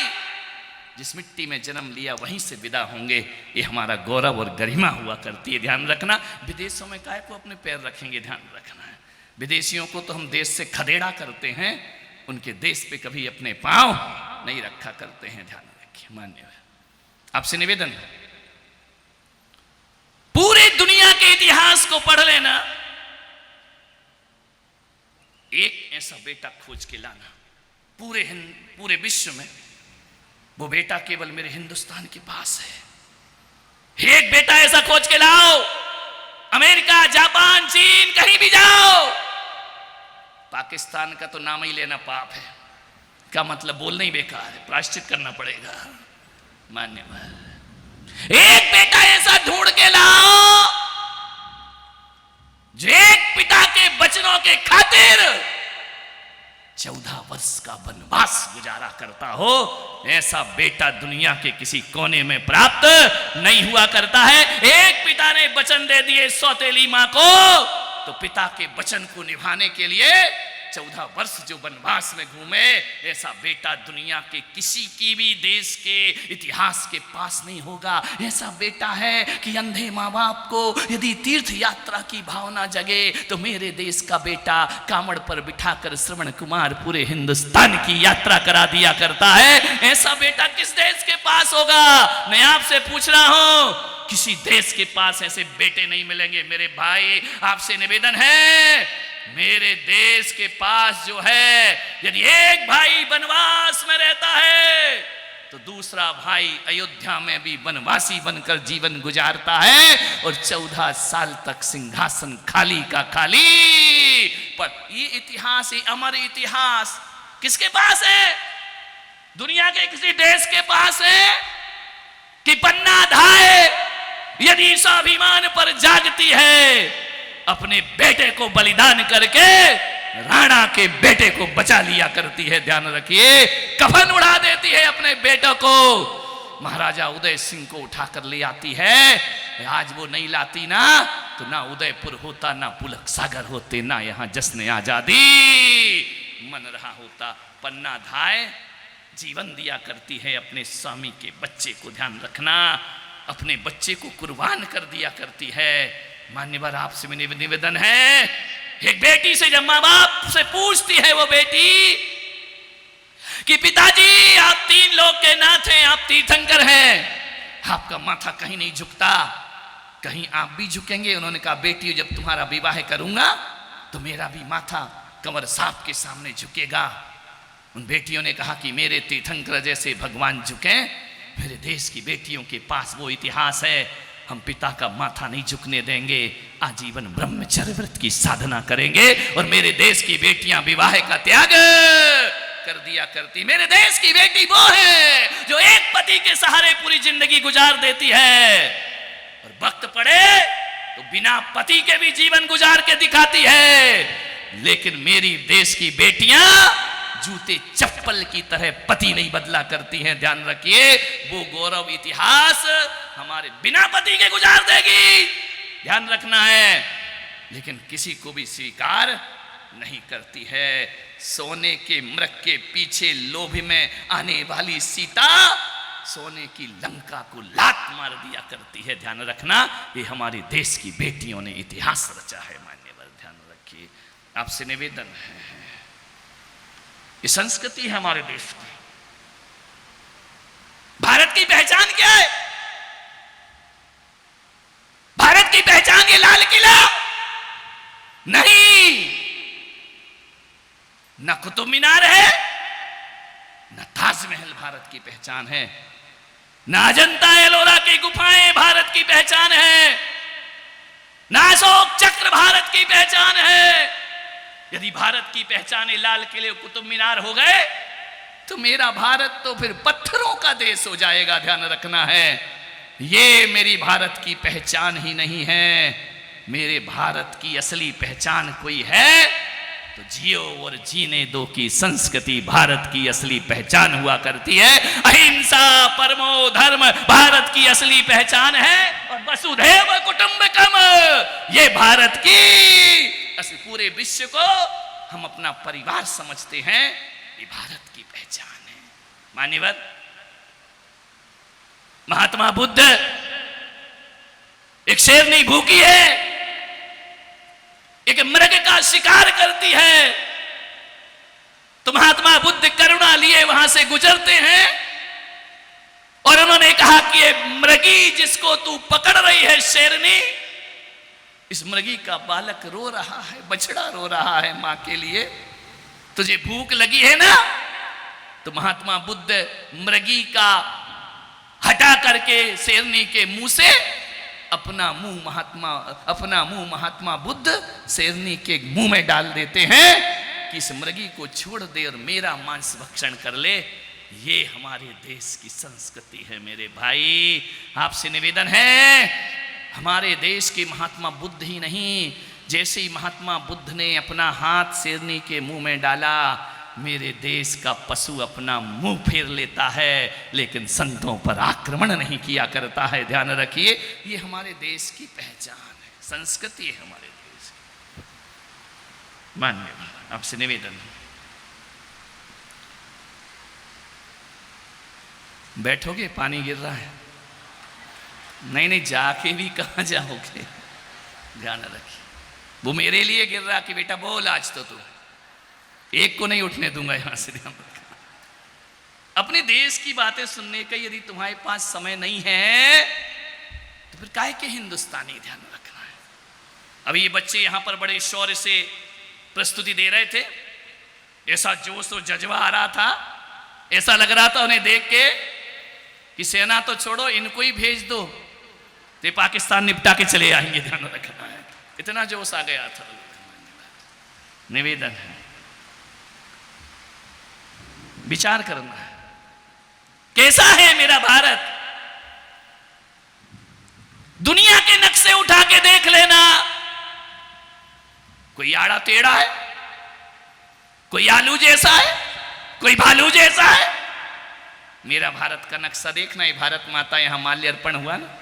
जिस मिट्टी में जन्म लिया वहीं से विदा होंगे, ये हमारा गौरव और गरिमा हुआ करती है। ध्यान रखना, विदेशों में काहे को अपने पैर रखेंगे? ध्यान रखना है, विदेशियों को तो हम देश से खदेड़ा करते हैं, उनके देश पे कभी अपने पांव नहीं रखा करते हैं। ध्यान रखिए। मान्य आपसे निवेदन है, पूरी दुनिया के इतिहास को पढ़ लेना, एक ऐसा बेटा खोज के लाना पूरे विश्व में। वो बेटा केवल मेरे हिंदुस्तान के पास है। एक बेटा ऐसा खोज के लाओ, अमेरिका, जापान, चीन, कहीं भी जाओ। पाकिस्तान का तो नाम ही लेना पाप है। क्या मतलब? बोलना ही बेकार है, प्रायश्चित करना पड़ेगा। मान्यवर, एक बेटा ऐसा ढूंढ के लाओ जो एक पिता के बचनों के खातिर 14 का वनवास गुजारा करता हो, ऐसा बेटा दुनिया के किसी कोने में प्राप्त नहीं हुआ करता है। एक पिता ने वचन दे दिए सौतेली मां को, तो पिता के वचन को निभाने के लिए 14 वर्ष जो वनवास में घूमे, ऐसा बेटा दुनिया के किसी की भी देश के इतिहास के पास नहीं होगा। ऐसा बेटा है कि अंधे माँ बाप को यदि तीर्थ यात्रा की भावना जगे तो मेरे देश का बेटा कामड़ पर बिठाकर श्रवण कुमार पूरे हिंदुस्तान की यात्रा करा दिया करता है। ऐसा बेटा किस देश के पास होगा? मैं आपसे पूछ रहा हूं, किसी देश के पास ऐसे बेटे नहीं मिलेंगे। मेरे भाई, आपसे निवेदन है, मेरे देश के पास जो है, यदि एक भाई वनवास में रहता है तो दूसरा भाई अयोध्या में भी वनवासी बनकर जीवन गुजारता है और 14 साल तक सिंहासन खाली का खाली। पर ये इतिहास, ये अमर इतिहास किसके पास है? दुनिया के किसी देश के पास है कि पन्ना धाए यदि स्वाभिमान पर जागती है, अपने बेटे को बलिदान करके राणा के बेटे को बचा लिया करती है। ध्यान रखिए, कफन उड़ा देती है अपने बेटों को। महाराजा उदय सिंह को उठाकर ले आती है। आज वो नहीं लाती ना, तो ना उदयपुर होता, ना पुलक सागर होते, ना यहाँ जश्न आजादी मन रहा होता। पन्ना धाय जीवन दिया करती है अपने स्वामी के बच्चे को। ध्यान रखना, अपने बच्चे को कुर्बान कर दिया करती है। मान्यवर, आपसे मेरा निवेदन है, एक बेटी से जब माँ बाप से पूछती है वो बेटी कि पिताजी आप 3 लोग के नाथ हैं, आप तीर्थंकर हैं, आपका माथा कहीं नहीं झुकता, कहीं आप भी झुकेंगे? उन्होंने कहा, बेटी जब तुम्हारा विवाह करूंगा तो मेरा भी माथा कंवर साहब के सामने झुकेगा। उन बेटियों ने कहा कि मेरे तीर्थंकर जैसे भगवान झुके, मेरे देश की बेटियों के पास वो इतिहास है, हम पिता का माथा नहीं झुकने देंगे, आजीवन ब्रह्मचर्य व्रत की साधना करेंगे और मेरे देश की बेटियां विवाह का त्याग कर दिया करती। मेरे देश की बेटी वो है जो एक पति के सहारे पूरी जिंदगी गुजार देती है और वक्त पड़े तो बिना पति के भी जीवन गुजार के दिखाती है। लेकिन मेरी देश की बेटियां जूते चप्पल की तरह पति नहीं बदला करती हैं। ध्यान रखिए, वो गौरव इतिहास हमारे बिना पति के गुजार देगी, ध्यान रखना है। लेकिन किसी को भी स्वीकार नहीं करती है। सोने के मृग के पीछे लोभ में आने वाली सीता सोने की लंका को लात मार दिया करती है। ध्यान रखना, ये हमारे देश की बेटियों ने इतिहास रचा है। मान्यवर, ध्यान रखिए, आपसे निवेदन है, ये संस्कृति है हमारे देश की। भारत की पहचान क्या है? भारत की पहचान ये लाल किला नहीं, न कुतुब मीनार है, न ताजमहल भारत की पहचान है, न अजंता एलोरा की गुफाएं भारत की पहचान है, न अशोक चक्र भारत की पहचान है। यदि भारत की पहचान लाल किले कुतुब मीनार हो गए तो मेरा भारत तो फिर पत्थरों का देश हो जाएगा। ध्यान रखना है, ये मेरी भारत की पहचान ही नहीं है। मेरे भारत की असली पहचान कोई है तो जियो और जीने दो की संस्कृति भारत की असली पहचान हुआ करती है। अहिंसा परमो धर्म भारत की असली पहचान है और वसुधैव कुटुंबकम ये भारत की पूरे विश्व को हम अपना परिवार समझते हैं, ये भारत की पहचान है। मान्यवर, महात्मा बुद्ध एक शेरनी भूखी है, एक मृग का शिकार करती है, तो महात्मा बुद्ध करुणा लिए वहां से गुजरते हैं और उन्होंने कहा कि ये मृगी जिसको तू पकड़ रही है शेरनी, इस मृगी का बालक रो रहा है, बछड़ा रो रहा है मां के लिए, तुझे भूख लगी है ना? तो महात्मा बुद्ध मृगी का हटा करके शेरनी के मुंह से अपना मुंह महात्मा बुद्ध शेरनी के मुंह में डाल देते हैं कि इस मृगी को छोड़ दे और मेरा मांस भक्षण कर ले। ये हमारे देश की संस्कृति है। मेरे भाई, आपसे निवेदन है, हमारे देश के महात्मा बुद्ध ही नहीं, जैसे ही महात्मा बुद्ध ने अपना हाथ शेरनी के मुंह में डाला, मेरे देश का पशु अपना मुंह फेर लेता है लेकिन संतों पर आक्रमण नहीं किया करता है। ध्यान रखिए, ये हमारे देश की पहचान है, संस्कृति है हमारे देश की। माननीय आपसे निवेदन, बैठोगे? पानी गिर रहा है। नहीं, जाके भी कहाँ जाओगे? ध्यान रखिए, वो मेरे लिए गिर रहा कि बेटा बोल आज तो तू, एक को नहीं उठने दूंगा यहां से। ध्यान रखना, अपने देश की बातें सुनने का यदि तुम्हारे पास समय नहीं है तो फिर काहे के हिंदुस्तानी? ध्यान रखना है। अभी ये बच्चे यहां पर बड़े शौर्य से प्रस्तुति दे रहे थे, ऐसा जोश और जज्बा आ रहा था, ऐसा लग रहा था उन्हें देख के कि सेना तो छोड़ो, इनको ही भेज दो तो पाकिस्तान निपटा के चले आएंगे। ध्यान रखना है, इतना जोश आ गया था। निवेदन है, विचार करना है, कैसा है मेरा भारत? दुनिया के नक्शे उठा के देख लेना, कोई आड़ा टेढ़ा है, कोई आलू जैसा है, कोई भालू जैसा है। मेरा भारत का नक्शा देखना, ये भारत माता यहां माल्य अर्पण हुआ ना,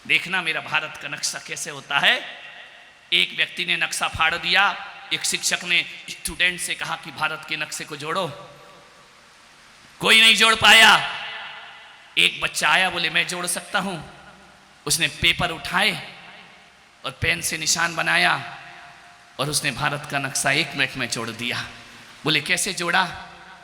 देखना मेरा भारत का नक्शा कैसे होता है। एक व्यक्ति ने नक्शा फाड़ दिया, एक शिक्षक ने स्टूडेंट से कहा कि भारत के नक्शे को जोड़ो, कोई नहीं जोड़ पाया। एक बच्चा आया, बोले मैं जोड़ सकता हूं। उसने पेपर उठाए और पेन से निशान बनाया और उसने भारत का नक्शा 1 मिनट में जोड़ दिया। बोले कैसे जोड़ा?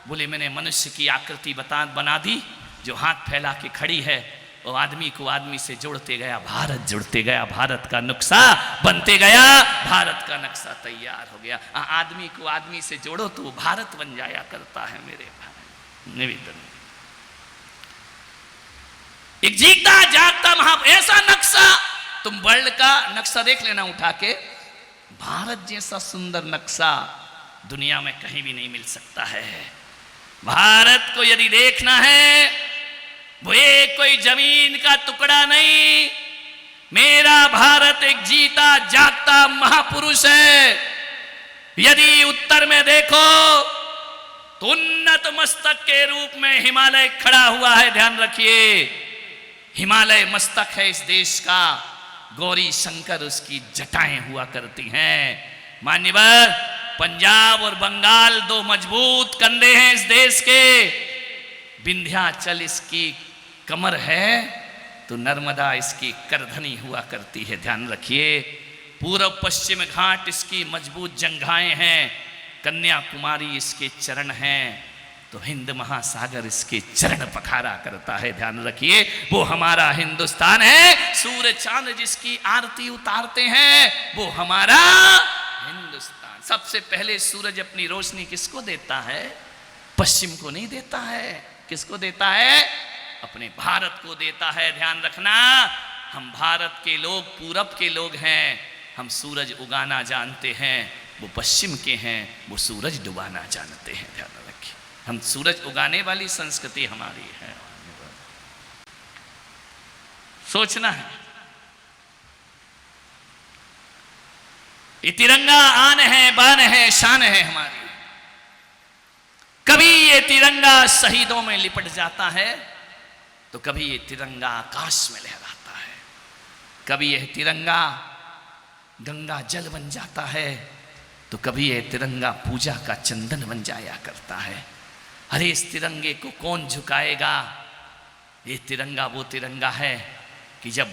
बोले मैंने मनुष्य की आकृति बना दी, जो हाथ फैला के खड़ी है, वो आदमी को आदमी से जोड़ते गया, भारत जुड़ते गया, भारत का नक्शा बनते गया, भारत का नक्शा तैयार हो गया। आदमी को आदमी से जोड़ो तो भारत बन जाया करता है मेरे भाई। निवेदन, एक जीता जागता ऐसा नक्शा, तुम वर्ल्ड का नक्शा देख लेना उठा के, भारत जैसा सुंदर नक्शा दुनिया में कहीं भी नहीं मिल सकता है। भारत को यदि देखना है, वो एक कोई जमीन का टुकड़ा नहीं, मेरा भारत एक जीता जागता महापुरुष है। यदि उत्तर में देखो तो उन्नत मस्तक के रूप में हिमालय खड़ा हुआ है। ध्यान रखिए, हिमालय मस्तक है इस देश का, गौरी शंकर उसकी जटाएं हुआ करती हैं। मान्यवर, पंजाब और बंगाल 2 मजबूत कंधे हैं इस देश के। विंध्याचल इसकी कमर है तो नर्मदा इसकी करधनी हुआ करती है। ध्यान रखिए, पूर्व पश्चिम घाट इसकी मजबूत जंघाएं हैं, कन्याकुमारी इसके चरण हैं, तो हिंद महासागर इसके चरण पखारा करता है। ध्यान रखिए, वो हमारा हिंदुस्तान है। सूर्य चांद जिसकी आरती उतारते हैं, वो हमारा हिंदुस्तान। सबसे पहले सूरज अपनी रोशनी किसको देता है? पश्चिम को नहीं देता है। किसको देता है? अपने भारत को देता है। ध्यान रखना, हम भारत के लोग, पूरब के लोग हैं। हम सूरज उगाना जानते हैं, वो पश्चिम के हैं, वो सूरज डुबाना जानते हैं। ध्यान रखिए, हम सूरज उगाने वाली संस्कृति हमारी है। सोचना है, ये तिरंगा आन है, बान है, शान है हमारी। कभी ये तिरंगा शहीदों में लिपट जाता है तो कभी ये तिरंगा आकाश में लहराता है। कभी यह तिरंगा गंगा जल बन जाता है तो कभी यह तिरंगा पूजा का चंदन बन जाया करता है। अरे इस तिरंगे को कौन झुकाएगा? ये तिरंगा वो तिरंगा है कि जब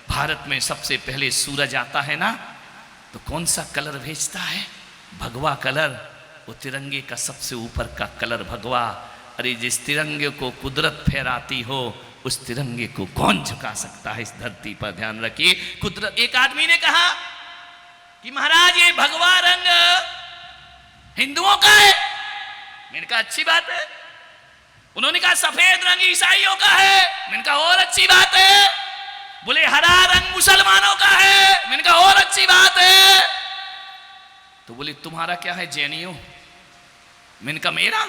भारत में सबसे पहले सूरज आता है ना, तो कौन सा कलर भेजता है? भगवा कलर। वो तिरंगे का सबसे ऊपर का कलर भगवा। अरे जिस तिरंगे को कुदरत फहराती हो, उस तिरंगे को कौन झुका सकता है इस धरती पर? ध्यान रखिए, कुदरत। एक आदमी ने कहा कि महाराज ये भगवा रंग हिंदुओं का है। मैंने कहा अच्छी बात है। उन्होंने कहा सफेद रंग ईसाइयों का है। मैंने कहा और अच्छी बात है। बोले हरा रंग मुसलमानों का है। मैंने कहा और अच्छी बात है। तो बोले तुम्हारा क्या है? जैनियों। मैंने कहा मेरा?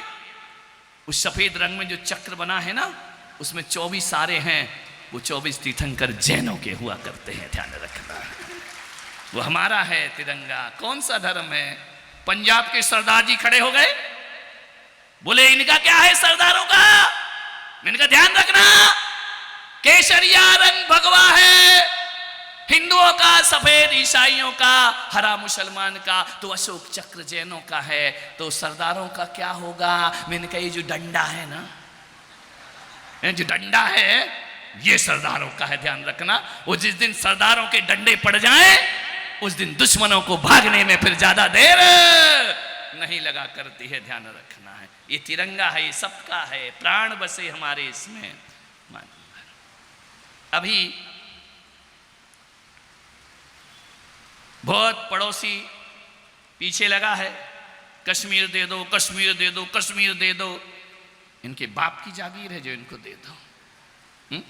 उस सफेद रंग में जो चक्र बना है ना, उसमें 24 सारे हैं। वो 24 तीर्थंकर जैनों के हुआ करते हैं। ध्यान रखना, वो हमारा है तिरंगा। कौन सा धर्म है? पंजाब के सरदार जी खड़े हो गए, बोले इनका क्या है सरदारों का? इनका ध्यान रखना, केसरिया रंग भगवा है, हिंदुओं का सफेद, ईसाइयों का हरा, मुसलमान का तो अशोक चक्र जैनों का है, तो सरदारों का क्या होगा? मैंने कहा ये जो डंडा है ना, ये जो डंडा है ये सरदारों का है, ध्यान रखना। वो जिस दिन सरदारों के डंडे पड़ जाएं उस दिन दुश्मनों को भागने में फिर ज्यादा देर नहीं लगा करती है, ध्यान रखना है। ये तिरंगा है, ये सबका है, प्राण बसे हमारे इसमें। अभी बहुत पड़ोसी पीछे लगा है, कश्मीर दे दो, कश्मीर दे दो, कश्मीर दे दो। इनके बाप की जागीर है जो इनको दे दो।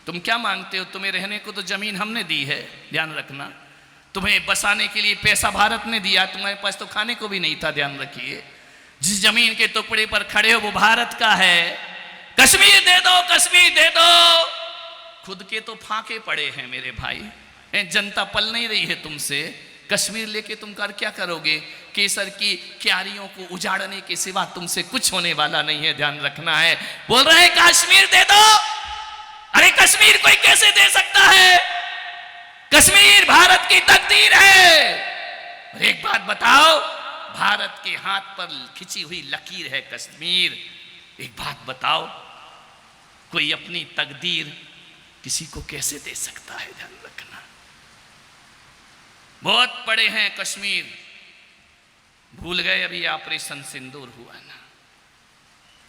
तुम क्या मांगते हो? तुम्हें रहने को तो जमीन हमने दी है, ध्यान रखना। तुम्हें बसाने के लिए पैसा भारत ने दिया, तुम्हारे पास तो खाने को भी नहीं था, ध्यान रखिए। जिस जमीन के टुकड़े पर खड़े हो वो भारत का है। कश्मीर दे दो, कश्मीर दे दो। खुद के तो फाके पड़े हैं मेरे भाई, जनता पल नहीं रही है तुमसे। कश्मीर लेके तुम कर क्या करोगे? केसर की क्यारियों को उजाड़ने के सिवा तुमसे कुछ होने वाला नहीं है, ध्यान रखना है। बोल रहे हैं कश्मीर दे दो। अरे कश्मीर कोई कैसे दे सकता है? कश्मीर भारत की तकदीर है। और एक बात बताओ, भारत के हाथ पर खिंची हुई लकीर है कश्मीर। एक बात बताओ, कोई अपनी तकदीर किसी को कैसे दे सकता है? ध्यान रखना। बहुत पड़े हैं कश्मीर, भूल गए अभी ऑपरेशन सिंदूर हुआ ना,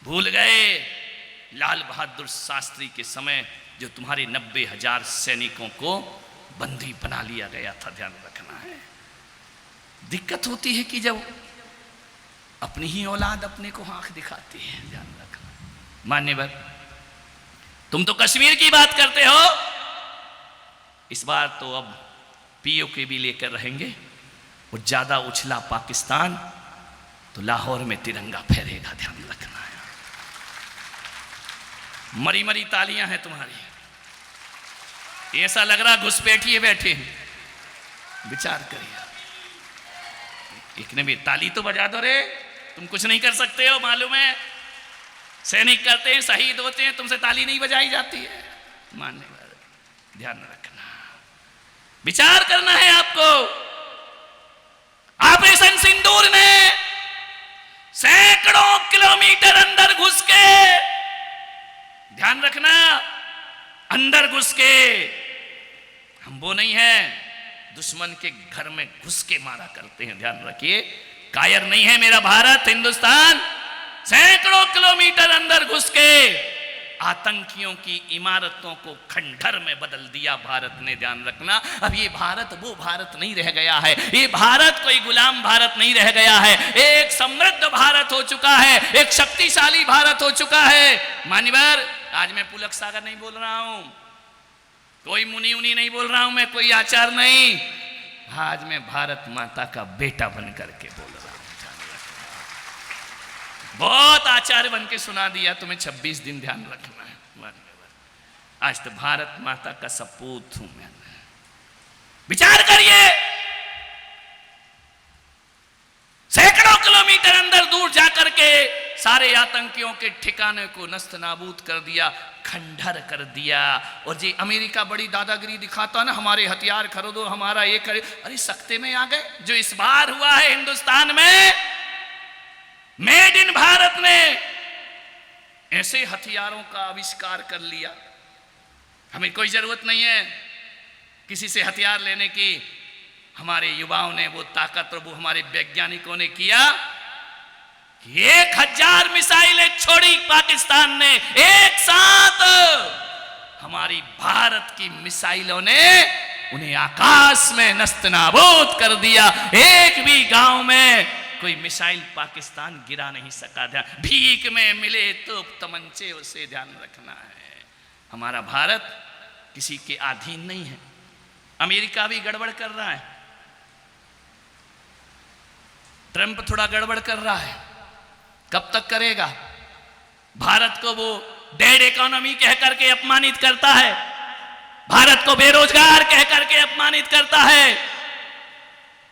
भूल गए लाल बहादुर शास्त्री के समय जो तुम्हारे 90,000 सैनिकों को बंदी बना लिया गया था, ध्यान रखना है। दिक्कत होती है कि जब अपनी ही औलाद अपने को आंख दिखाती है, ध्यान रखना। मान्यवर, तुम तो कश्मीर की बात करते हो, इस बार तो अब पीओके भी लेकर रहेंगे और ज्यादा उछला पाकिस्तान तो लाहौर में तिरंगा फहरेगा, ध्यान रखना है। मरी मरी तालियां हैं तुम्हारी, ऐसा लग रहा घुसपैठिए बैठे हैं। विचार करिए, एक ने भी ताली तो बजा दो रे, तुम कुछ नहीं कर सकते हो, मालूम है। सैनिक करते हैं, शहीद होते हैं, तुमसे ताली नहीं बजाई जाती है। मानने वाले ध्यान रखना, विचार करना है आपको। ऑपरेशन सिंदूर ने सैकड़ों किलोमीटर अंदर घुस के, ध्यान रखना, अंदर घुस के, हम वो नहीं है दुश्मन के घर में घुस के मारा करते हैं, ध्यान रखिए। कायर नहीं है मेरा भारत हिंदुस्तान। सैकड़ों किलोमीटर अंदर घुस के आतंकियों की इमारतों को खंडहर में बदल दिया भारत ने, ध्यान रखना। अब ये भारत वो भारत नहीं रह गया है, ये भारत कोई गुलाम भारत नहीं रह गया है, एक समृद्ध भारत हो चुका है, एक शक्तिशाली भारत हो चुका है। मान्यवर, आज मैं पुलक सागर नहीं बोल रहा हूं, कोई मुनि उनी नहीं बोल रहा हूं, मैं कोई आचार नहीं, आज मैं भारत माता का बेटा बन करके बोल रहा हूं। बहुत आचार्य बन के सुना दिया तुम्हें 26 दिन, ध्यान रखना है। आज तो भारत माता का सपूत हूं मैं। विचार करिए, सैकड़ों किलोमीटर अंदर दूर जाकर के सारे आतंकियों के ठिकाने को नस्त नाबूद कर दिया, खंडहर कर दिया। और जी अमेरिका बड़ी दादागिरी दिखाता ना, हमारे हथियार खरीदो, हमारा ये करे। अरे सख्ते में आ गए। जो इस बार हुआ है हिंदुस्तान में, मेड इन भारत ने ऐसे हथियारों का आविष्कार कर लिया, हमें कोई जरूरत नहीं है किसी से हथियार लेने की। हमारे युवाओं ने वो ताकत और वो हमारे वैज्ञानिकों ने किया, 1000 मिसाइलें छोड़ी पाकिस्तान ने एक साथ। हमारी भारत की मिसाइलों ने उन्हें आकाश में नस्तनाबूद कर दिया। एक भी गांव में कोई मिसाइल पाकिस्तान गिरा नहीं सका। ध्यान, भीख में मिले तोप तमंचे उसे, ध्यान रखना है। हमारा भारत किसी के अधीन नहीं है। अमेरिका भी गड़बड़ कर रहा है, ट्रंप थोड़ा गड़बड़ कर रहा है, कब तक करेगा? भारत को वो डेड इकोनॉमी कह करके अपमानित करता है, भारत को बेरोजगार कह करके अपमानित करता है।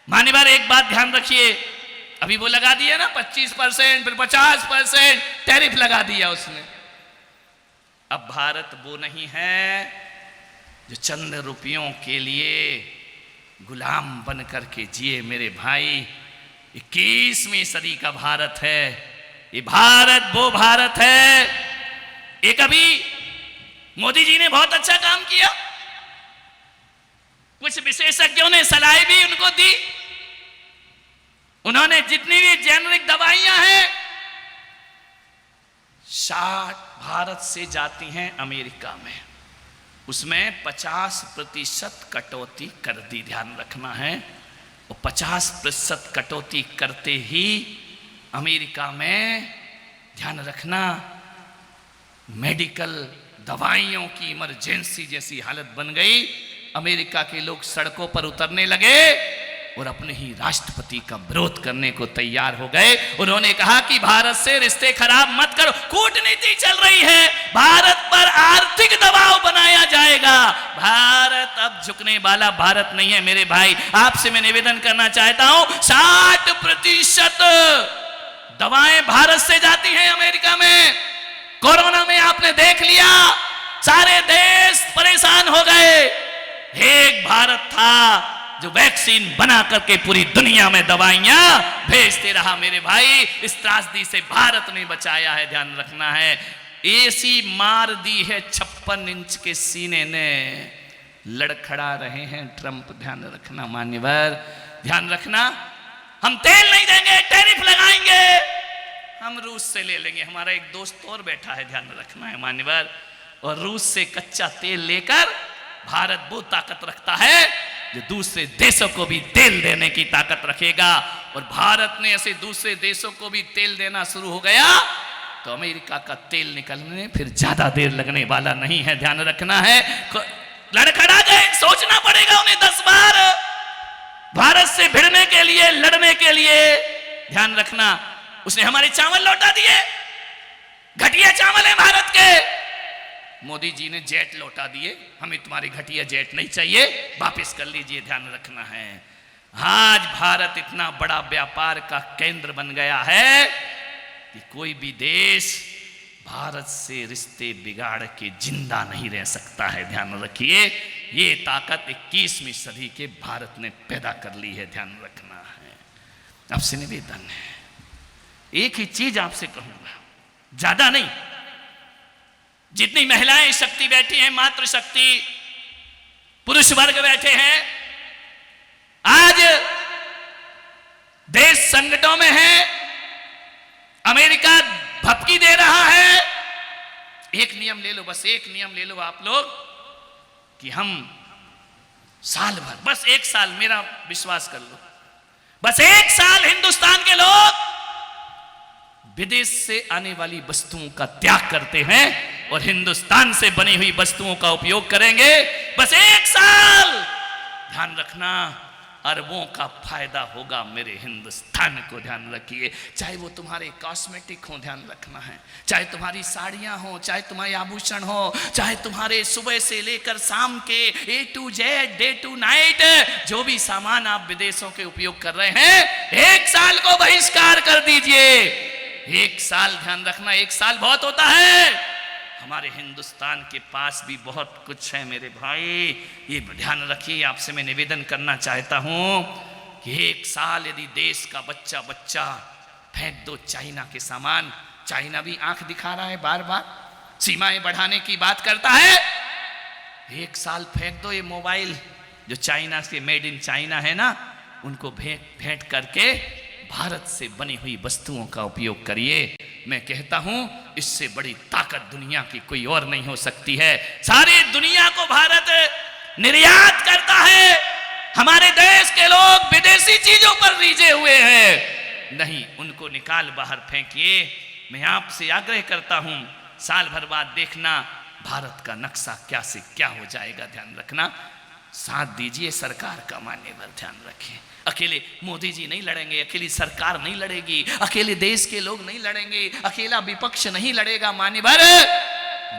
मान्यवर, एक बात ध्यान रखिए, अभी वो लगा दिया ना 25%, फिर 50% टैरिफ लगा दिया उसने। अब भारत वो नहीं है जो चंद रुपयों के लिए गुलाम बन करके जिए मेरे भाई। 21वीं सदी का भारत है ये, भारत वो भारत है। एक अभी मोदी जी ने बहुत अच्छा काम किया, कुछ विशेषज्ञों ने सलाह भी उनको दी। उन्होंने जितनी भी जेनरिक दवाइयां हैं 60 भारत से जाती हैं अमेरिका में, उसमें 50% कटौती कर दी, ध्यान रखना है। और 50% कटौती करते ही अमेरिका में ध्यान रखना मेडिकल दवाइयों की इमरजेंसी जैसी हालत बन गई। अमेरिका के लोग सड़कों पर उतरने लगे और अपने ही राष्ट्रपति का विरोध करने को तैयार हो गए। उन्होंने कहा कि भारत से रिश्ते खराब मत करो, कूटनीति चल रही है, भारत पर आर्थिक दबाव बनाया जाएगा। भारत अब झुकने वाला भारत नहीं है मेरे भाई। आपसे मैं निवेदन करना चाहता हूं, 60% दवाएं भारत से जाती हैं अमेरिका में। कोरोना में आपने देख लिया, सारे देश परेशान हो गए। एक भारत था जो वैक्सीन बना करके पूरी दुनिया में दवाइयां भेजते रहा मेरे भाई। इस त्रासदी से भारत ने बचाया है, ध्यान रखना है। एसी मार दी है 56 इंच के सीने ने, लड़खड़ा रहे हैं ट्रंप, ध्यान रखना मान्यवर, ध्यान रखना। हम तेल नहीं देंगे, टैरिफ लगाएंगे, हम रूस से ले लेंगे। हमारा एक दोस्त और बैठा है, ध्यान रखना है मान्यवर। और रूस से कच्चा तेल लेकर भारत वो ताकत रखता है जो दूसरे देशों को भी तेल देने की ताकत रखेगा। और भारत ने ऐसे दूसरे देशों को भी तेल देना शुरू हो गया तो अमेरिका का तेल निकलने फिर ज्यादा देर लगने वाला नहीं है, ध्यान रखना है। लड़खड़ा गए, सोचना पड़ेगा उन्हें 10 बार भारत से भिड़ने के लिए, लड़ने के लिए, ध्यान रखना। उसने हमारे चावल लौटा दिए, घटिया चावल है भारत के। मोदी जी ने जेट लौटा दिए, हमें तुम्हारे घटिया जेट नहीं चाहिए, वापस कर लीजिए, ध्यान रखना है। आज भारत इतना बड़ा व्यापार का केंद्र बन गया है कि कोई भी देश भारत से रिश्ते बिगाड़ के जिंदा नहीं रह सकता है, ध्यान रखिए। ये ताकत 21वीं सदी के भारत ने पैदा कर ली है, ध्यान रखना है। आपसे निवेदन है, एक ही चीज आपसे कहूंगा, ज्यादा नहीं। जितनी महिलाएं शक्ति बैठी हैं, मातृशक्ति, पुरुष वर्ग बैठे हैं, आज देश संकटों में है, अमेरिका भपकी दे रहा है। एक नियम ले लो, बस एक नियम ले लो आप लोग कि हम साल भर, बस 1 साल, मेरा विश्वास कर लो, बस 1 साल हिंदुस्तान के लोग विदेश से आने वाली वस्तुओं का त्याग करते हैं और हिंदुस्तान से बनी हुई वस्तुओं का उपयोग करेंगे। बस 1 साल, ध्यान रखना, अरबों का फायदा होगा मेरे हिंदुस्तान को, ध्यान रखिए। चाहे वो तुम्हारे कॉस्मेटिक हो, ध्यान रखना है, चाहे तुम्हारी साड़ियां हो, चाहे तुम्हारे आभूषण हो, चाहे तुम्हारे सुबह से लेकर शाम के A to Z, day to night, जो भी सामान आप विदेशों के उपयोग कर रहे हैं, 1 साल को बहिष्कार कर दीजिए। 1 साल, ध्यान रखना, 1 साल बहुत होता है। हमारे हिंदुस्तान के पास भी बहुत कुछ है मेरे भाई, ये ध्यान रखिए। आपसे मैं निवेदन करना चाहता हूं कि 1 साल यदि देश का बच्चा फेंक दो चाइना के सामान, चाइना भी आंख दिखा रहा है, बार बार सीमाएं बढ़ाने की बात करता है। 1 साल फेंक दो ये मोबाइल जो चाइना से, मेड इन चाइना है ना, उनको भेंट करके भारत से बनी हुई वस्तुओं का उपयोग करिए। मैं कहता हूं इससे बड़ी ताकत दुनिया की कोई और नहीं हो सकती है। सारी दुनिया को भारत निर्यात करता है, हमारे देश के लोग विदेशी चीजों पर रीझे हुए हैं। नहीं, उनको निकाल बाहर फेंकिए। मैं आपसे आग्रह करता हूं, साल भर बाद देखना भारत का नक्शा क्या से क्या हो जाएगा, ध्यान रखना। साथ दीजिए सरकार का, मान्यवर, ध्यान रखिए। अकेले मोदी जी नहीं लड़ेंगे, अकेली सरकार नहीं लड़ेगी, अकेले देश के लोग नहीं लड़ेंगे, अकेला विपक्ष नहीं लड़ेगा, मान्यवर।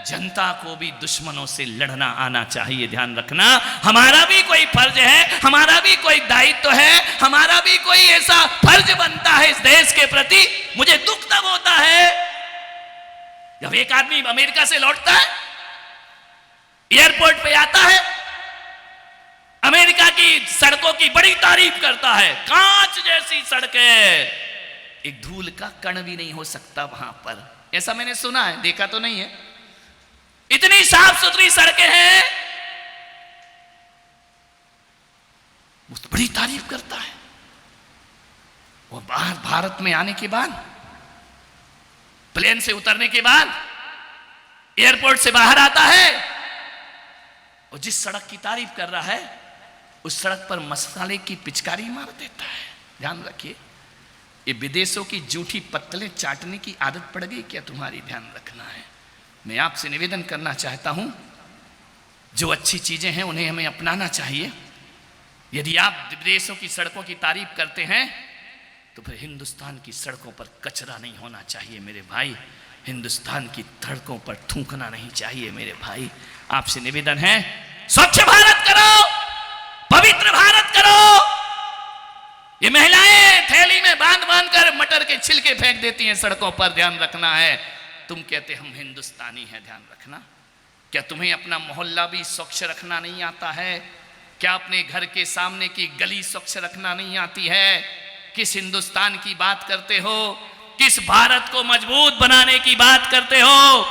जनता को भी दुश्मनों से लड़ना आना चाहिए। ध्यान रखना, हमारा भी कोई फर्ज है, हमारा भी कोई दायित्व है, हमारा भी कोई ऐसा फर्ज बनता है इस देश के प्रति। मुझे दुख तब होता है जब एक आदमी अमेरिका से लौटता है, एयरपोर्ट पे आता है, अमेरिका की सड़कों की बड़ी तारीफ करता है, कांच जैसी सड़कें, एक धूल का कण भी नहीं हो सकता वहां पर। ऐसा मैंने सुना है, देखा तो नहीं है। इतनी साफ सुथरी सड़कें हैं, उसकी बड़ी तारीफ करता है। वो बाहर भारत में आने के बाद, प्लेन से उतरने के बाद, एयरपोर्ट से बाहर आता है और जिस सड़क की तारीफ कर रहा है उस सड़क पर मसाले की पिचकारी मार देता है। ध्यान रखिए, ये विदेशों की जूठी पत्तलें चाटने की आदत पड़ गई क्या तुम्हारी? ध्यान रखना है। मैं आपसे निवेदन करना चाहता हूं, जो अच्छी चीजें हैं उन्हें हमें अपनाना चाहिए। यदि आप विदेशों की सड़कों की तारीफ करते हैं तो फिर हिंदुस्तान की सड़कों पर कचरा नहीं होना चाहिए मेरे भाई, हिंदुस्तान की सड़कों पर थूकना नहीं चाहिए मेरे भाई। आपसे निवेदन है, स्वच्छ भारत करो, पवित्र भारत करो। ये महिलाएं थैली में बांध बांध कर मटर के छिलके फेंक देती हैं सड़कों पर। ध्यान रखना है, तुम कहते हम हिंदुस्तानी हैं, ध्यान रखना। क्या तुम्हें अपना मोहल्ला भी स्वच्छ रखना नहीं आता है? क्या अपने घर के सामने की गली स्वच्छ रखना नहीं आती है? किस हिंदुस्तान की बात करते हो? किस भारत को मजबूत बनाने की बात करते हो?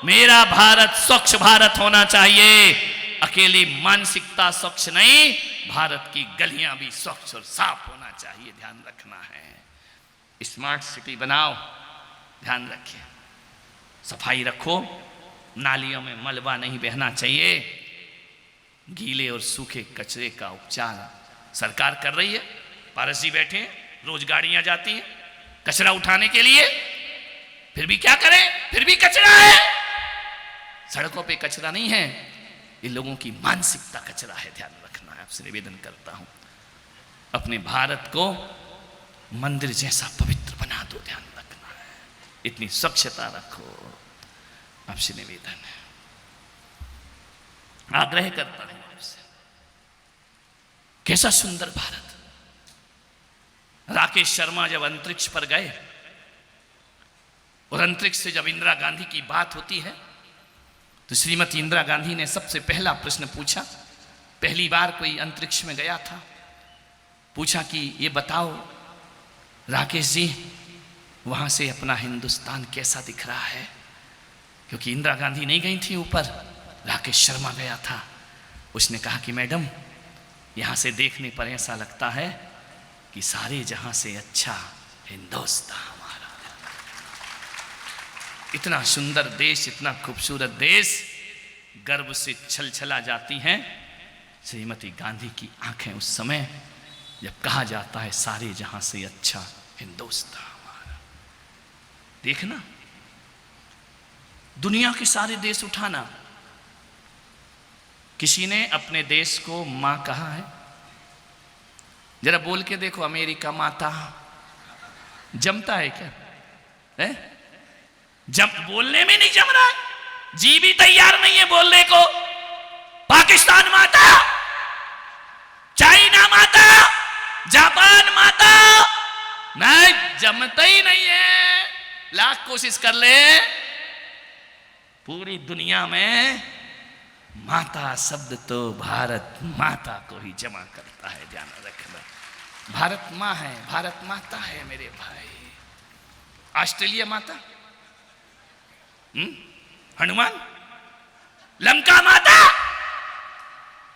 मेरा भारत स्वच्छ भारत होना चाहिए। अकेली मानसिकता स्वच्छ नहीं, भारत की गलियां भी स्वच्छ और साफ होना चाहिए। ध्यान रखना है। स्मार्ट सिटी बनाओ, ध्यान रखिए, सफाई रखो, नालियों में मलबा नहीं बहना चाहिए। गीले और सूखे कचरे का उपचार सरकार कर रही है। पारस जी बैठे हैं, रोज गाड़ियां जाती हैं कचरा उठाने के लिए, फिर भी क्या करें, फिर भी कचरा है। सड़कों पे कचरा नहीं है, ये लोगों की मानसिकता कचरा है। ध्यान रखना है। आपसे निवेदन करता हूं, अपने भारत को मंदिर जैसा पवित्र बना दो। ध्यान रखना है, इतनी स्वच्छता रखो। आपसे निवेदन है, आग्रह करता हूं आपसे। कैसा सुंदर भारत। राकेश शर्मा जब अंतरिक्ष पर गए और अंतरिक्ष से जब इंदिरा गांधी की बात होती है तो श्रीमती इंदिरा गांधी ने सबसे पहला प्रश्न पूछा। पहली बार कोई अंतरिक्ष में गया था, पूछा कि ये बताओ राकेश जी, वहां से अपना हिंदुस्तान कैसा दिख रहा है? क्योंकि इंदिरा गांधी नहीं गई थी ऊपर, राकेश शर्मा गया था। उसने कहा कि मैडम, यहां से देखने पर ऐसा लगता है कि सारे जहां से अच्छा हिंदुस्तान हमारा। इतना सुंदर देश, इतना खूबसूरत देश, गर्व से छलछला जाती हैं श्रीमती गांधी की आंखें उस समय जब कहा जाता है सारे जहां से अच्छा हिंदुस्तान हमारा। देखना, दुनिया के सारे देश उठाना। किसी ने अपने देश को मां कहा है? जरा बोल के देखो, अमेरिका माता जमता है क्या? है? जब बोलने में नहीं जम रहा है, जी भी तैयार नहीं है बोलने को। पाकिस्तान माता, चाइना माता, जापान माता, नहीं जमता ही नहीं है। लाख कोशिश कर ले, पूरी दुनिया में माता शब्द तो भारत माता को ही जमा करता है। ध्यान रखना, भारत माँ है, भारत माता है मेरे भाई। ऑस्ट्रेलिया माता, हनुमान, लंका माता,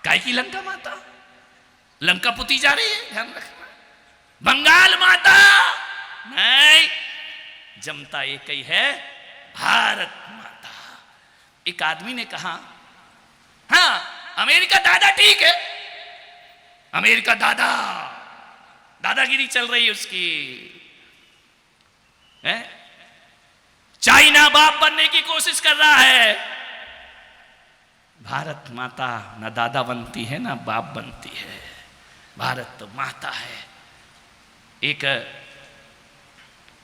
काय की लंका माता? लंका पुती जा रही है, ध्यान रखना। बंगाल माता, नहीं, जमता एक ही है, भारत माता। एक आदमी ने कहा, हाँ अमेरिका दादा ठीक है, अमेरिका दादा, दादागिरी चल रही है उसकी, है? चाइना बाप बनने की कोशिश कर रहा है। भारत माता ना दादा बनती है ना बाप बनती है, भारत तो माता है। एक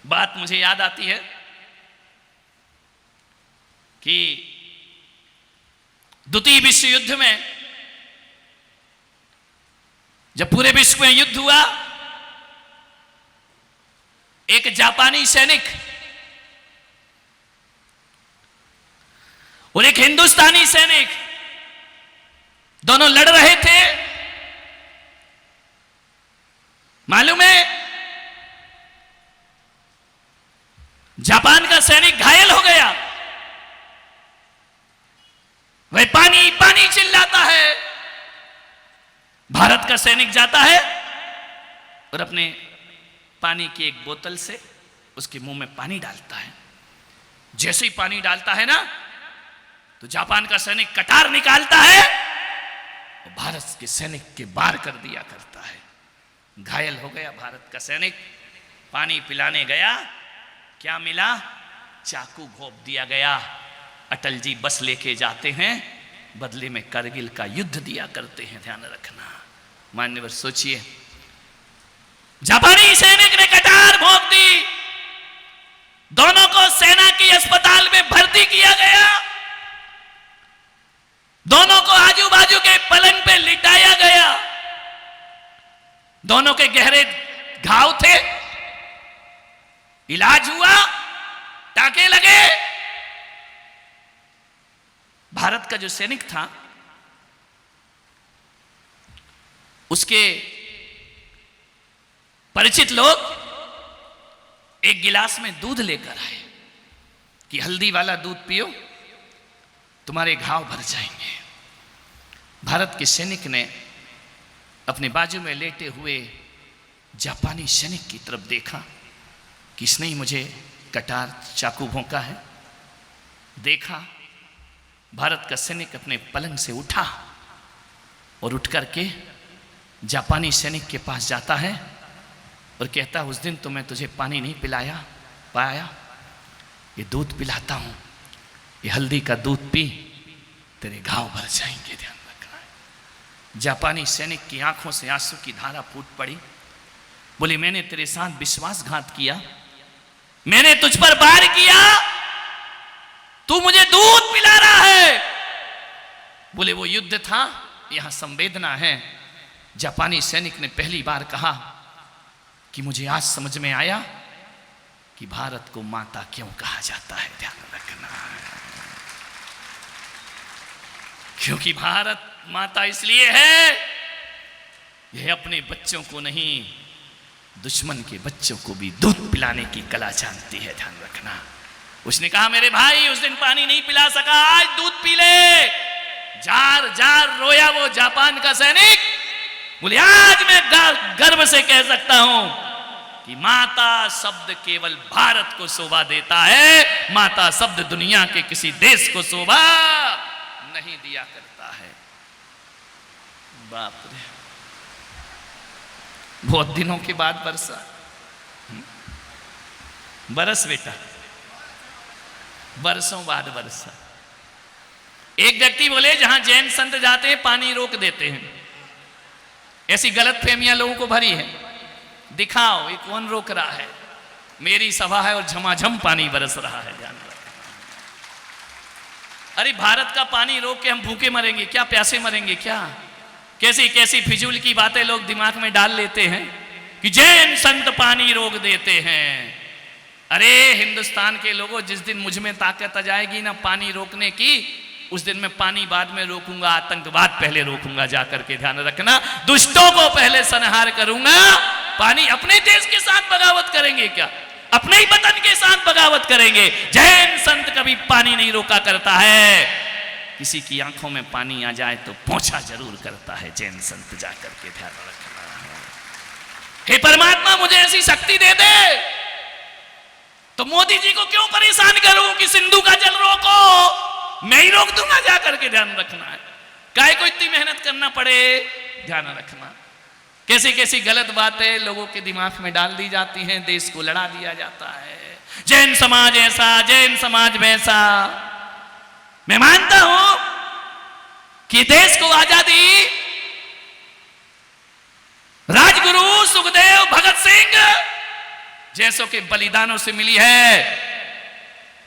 बात मुझे याद आती है कि द्वितीय विश्व युद्ध में जब पूरे विश्व में युद्ध हुआ, एक जापानी सैनिक और एक हिंदुस्तानी सैनिक दोनों लड़ रहे थे। मालूम है, जापान का सैनिक घायल हो गया। वह पानी पानी चिल्लाता है। भारत का सैनिक जाता है और अपने पानी की एक बोतल से उसके मुंह में पानी डालता है। जैसे ही पानी डालता है ना, तो जापान का सैनिक कटार निकालता है और भारत के सैनिक के बार कर दिया करता है। घायल हो गया भारत का सैनिक। पानी पिलाने गया, क्या मिला? चाकू घोंप दिया गया। अटल जी बस लेके जाते हैं, बदले में करगिल का युद्ध दिया करते हैं, ध्यान रखना। मान्यवर सोचिए, जापानी सैनिक ने कटार भोंक दी, दोनों को सेना के अस्पताल में भर्ती किया गया, दोनों को आजू बाजू के पलंग पे लिटाया गया। दोनों के गहरे घाव थे, इलाज हुआ, टाके लगे। भारत का जो सैनिक था, उसके परिचित लोग एक गिलास में दूध लेकर आए कि हल्दी वाला दूध पियो, तुम्हारे घाव भर जाएंगे। भारत के सैनिक ने अपने बाजू में लेटे हुए जापानी सैनिक की तरफ देखा कि इसने ही मुझे कटार चाकू भोंका है। देखा, भारत का सैनिक अपने पलंग से उठा और उठ करके जापानी सैनिक के पास जाता है और कहता, उस दिन तो मैं तुझे पानी नहीं पाया, ये दूध पिलाता हूं, ये हल्दी का दूध पी, तेरे घाव भर जाएंगे, ध्यान रखना है। जापानी सैनिक की आंखों से आंसू की धारा फूट पड़ी। बोले, मैंने तेरे साथ विश्वासघात किया, मैंने तुझ पर वार किया, तू मुझे दूध पिला रहा है। बोले, वो युद्ध था, यहां संवेदना है। जापानी सैनिक ने पहली बार कहा कि मुझे आज समझ में आया कि भारत को माता क्यों कहा जाता है, ध्यान रखना। क्योंकि भारत माता इसलिए है, यह अपने बच्चों को नहीं, दुश्मन के बच्चों को भी दूध पिलाने की कला जानती है, ध्यान रखना। उसने कहा, मेरे भाई उस दिन पानी नहीं पिला सका, आज दूध पी ले। जार जार रोया वो जापान का सैनिक। बोले, आज मैं गर्व से कह सकता हूं कि माता शब्द केवल भारत को शोभा देता है, माता शब्द दुनिया के किसी देश को शोभा नहीं दिया करता है। बाप रे, बहुत दिनों के बाद बरसा। बरस बेटा, बरसों बाद बरसा। एक व्यक्ति बोले, जहां जैन संत जाते हैं पानी रोक देते हैं। ऐसी गलत फहमियां लोगों को भरी है। दिखाओ ये कौन रोक रहा है, मेरी सभा है और झमाझम पानी बरस रहा है, ध्यान रखना। अरे भारत का पानी रोक के हम भूखे मरेंगे क्या, प्यासे मरेंगे क्या? कैसी कैसी फिजूल की बातें लोग दिमाग में डाल लेते हैं कि जैन संत पानी रोक देते हैं। अरे हिंदुस्तान के लोगों, जिस दिन मुझ में ताकत आ जाएगी ना पानी रोकने की, उस दिन मैं पानी बाद में रोकूंगा, आतंकवाद पहले रोकूंगा, जाकर के ध्यान रखना। दुष्टों को पहले संहार करूंगा। पानी अपने देश के साथ बगावत करेंगे क्या? अपने ही वतन के साथ बगावत करेंगे। जैन संत कभी पानी नहीं रोका करता है। किसी की आंखों में पानी आ जाए तो पोंछा जरूर करता है जैन संत, जाकर के ध्यान रखना। हे परमात्मा, मुझे ऐसी शक्ति दे दे तो मोदी जी को क्यों परेशान करूं कि सिंधु का जल रोको, मैं ही रोक दूंगा, जाकर के ध्यान रखना है। काहे को इतनी मेहनत करना पड़े, ध्यान रखना। कैसी कैसी गलत बातें लोगों के दिमाग में डाल दी जाती हैं, देश को लड़ा दिया जाता है। जैन समाज ऐसा, जैन समाज वैसा। मैं मानता हूं कि देश को आजादी राजगुरु सुखदेव भगत सिंह जैसों के बलिदानों से मिली है,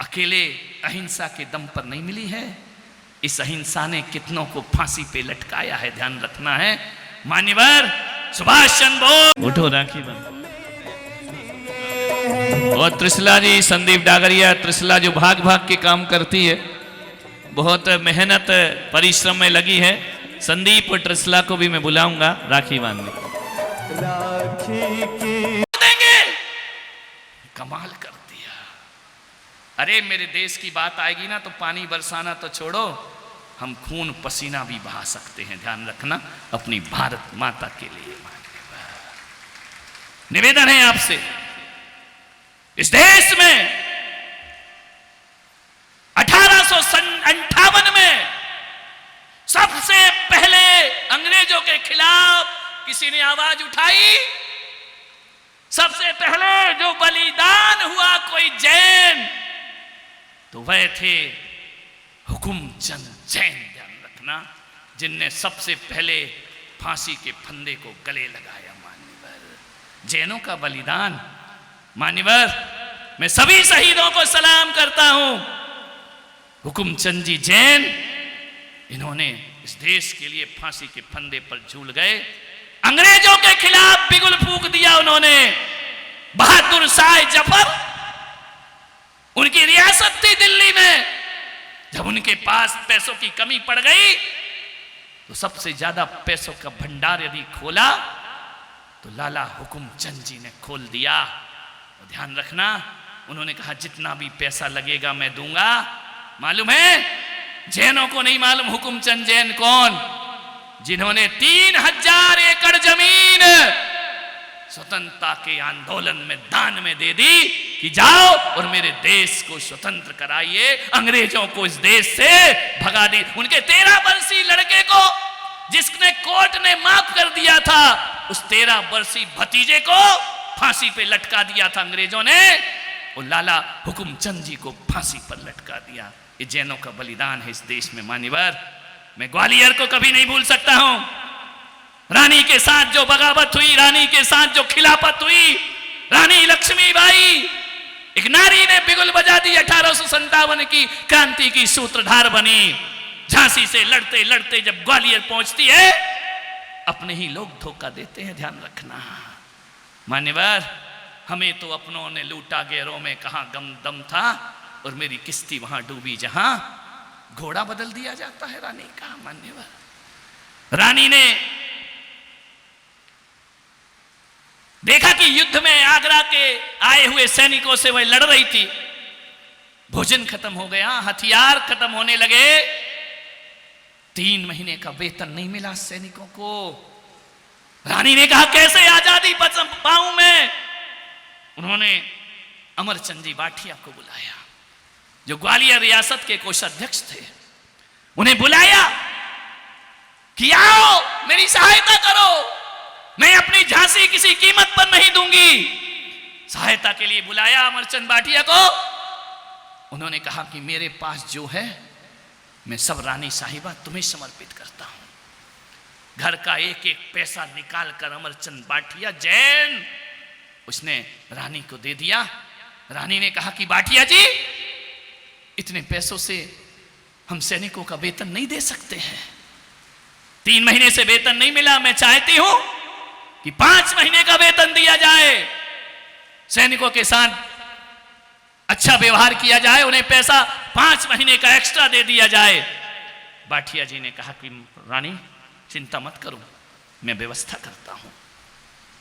अकेले अहिंसा के दम पर नहीं मिली है। इस अहिंसा ने कितनों को फांसी पे लटकाया है, ध्यान रखना है। मान्यवर सुभाष चंद्र बोस, उठो राखी बंधो। और त्रिशला जी, संदीप डागरिया, त्रिशला जो भाग भाग के काम करती है, बहुत मेहनत परिश्रम में लगी है। संदीप और त्रिशला को भी मैं बुलाऊंगा राखी बांधने। देंगे कमाल कर दिया। अरे मेरे देश की बात आएगी ना तो पानी बरसाना तो छोड़ो, हम खून पसीना भी बहा सकते हैं, ध्यान रखना, अपनी भारत माता के लिए। निवेदन है आपसे, इस देश में 1858 में सबसे पहले अंग्रेजों के खिलाफ किसी ने आवाज उठाई। सबसे पहले जो बलिदान हुआ कोई जैन, तो वह थे हुकुमचंद जैन, ध्यान रखना, जिनने सबसे पहले फांसी के फंदे को गले लगाया। मान्यवर जैनों का बलिदान, मान्यवर मैं सभी शहीदों को सलाम करता हूं। हुकुमचंद जी जैन, इन्होंने इस देश के लिए फांसी के फंदे पर झूल गए, अंग्रेजों के खिलाफ बिगुल फूंक दिया उन्होंने। बहादुर शाह जफर, उनकी रियासत थी दिल्ली में, जब उनके पास पैसों की कमी पड़ गई तो सबसे ज्यादा पैसों का भंडार यदि खोला तो लाला हुकुमचंद जी ने खोल दिया। और ध्यान रखना, उन्होंने कहा जितना भी पैसा लगेगा मैं दूंगा। मालूम है जैनों को नहीं मालूम हुकुमचंद जैन कौन, जिन्होंने 3000 एकड़ जमीन स्वतंत्रता के आंदोलन में दान में दे दी कि जाओ और मेरे देश को स्वतंत्र कराइए, अंग्रेजों को इस देश से भगा दी। उनके 13 वर्षीय लड़के को जिसने कोर्ट ने माफ कर दिया था, उस 13 वर्षीय भतीजे को फांसी पे लटका दिया था अंग्रेजों ने, और लाला हुकुमचंद जी को फांसी पर लटका दिया। ये जैनों का बलिदान है इस देश में। मान्यवर मैं ग्वालियर को कभी नहीं भूल सकता हूं। रानी के साथ जो बगावत हुई, रानी के साथ जो खिलाफत हुई, रानी लक्ष्मीबाई एक नारी ने बिगुल बजा दी। 1857 की क्रांति की सूत्रधार बनी। झांसी से लड़ते लड़ते जब ग्वालियर पहुंचती है, अपने ही लोग धोखा देते हैं, ध्यान रखना। मान्यवर हमें तो अपनों ने लूटा, गैरों में कहां गम दम था, और मेरी किस्ती वहां डूबी जहां घोड़ा बदल दिया जाता है रानी का। मान्यवर रानी ने देखा कि युद्ध में आगरा के आए हुए सैनिकों से वह लड़ रही थी, भोजन खत्म हो गया, हथियार खत्म होने लगे, 3 महीने का वेतन नहीं मिला सैनिकों को। रानी ने कहा कैसे आजादी पाऊं मैं। उन्होंने अमरचंद जी बाठिया को बुलाया, जो ग्वालियर रियासत के कोषाध्यक्ष थे। उन्हें बुलाया कि आओ मेरी सहायता करो, मैं अपनी झांसी किसी कीमत पर नहीं दूंगी। सहायता के लिए बुलाया अमरचंद बाठिया को। उन्होंने कहा कि मेरे पास जो है मैं सब रानी साहिबा तुम्हें समर्पित करता हूं। घर का एक एक पैसा निकाल कर अमरचंद बाठिया जैन उसने रानी को दे दिया। रानी ने कहा कि बाठिया जी, इतने पैसों से हम सैनिकों का वेतन नहीं दे सकते हैं, 3 महीने से वेतन नहीं मिला, मैं चाहती हूं कि 5 महीने का वेतन दिया जाए, सैनिकों के साथ अच्छा व्यवहार किया जाए, उन्हें पैसा 5 महीने का एक्स्ट्रा दे दिया जाए। बाठिया जी ने कहा कि रानी चिंता मत करो, मैं व्यवस्था करता हूं।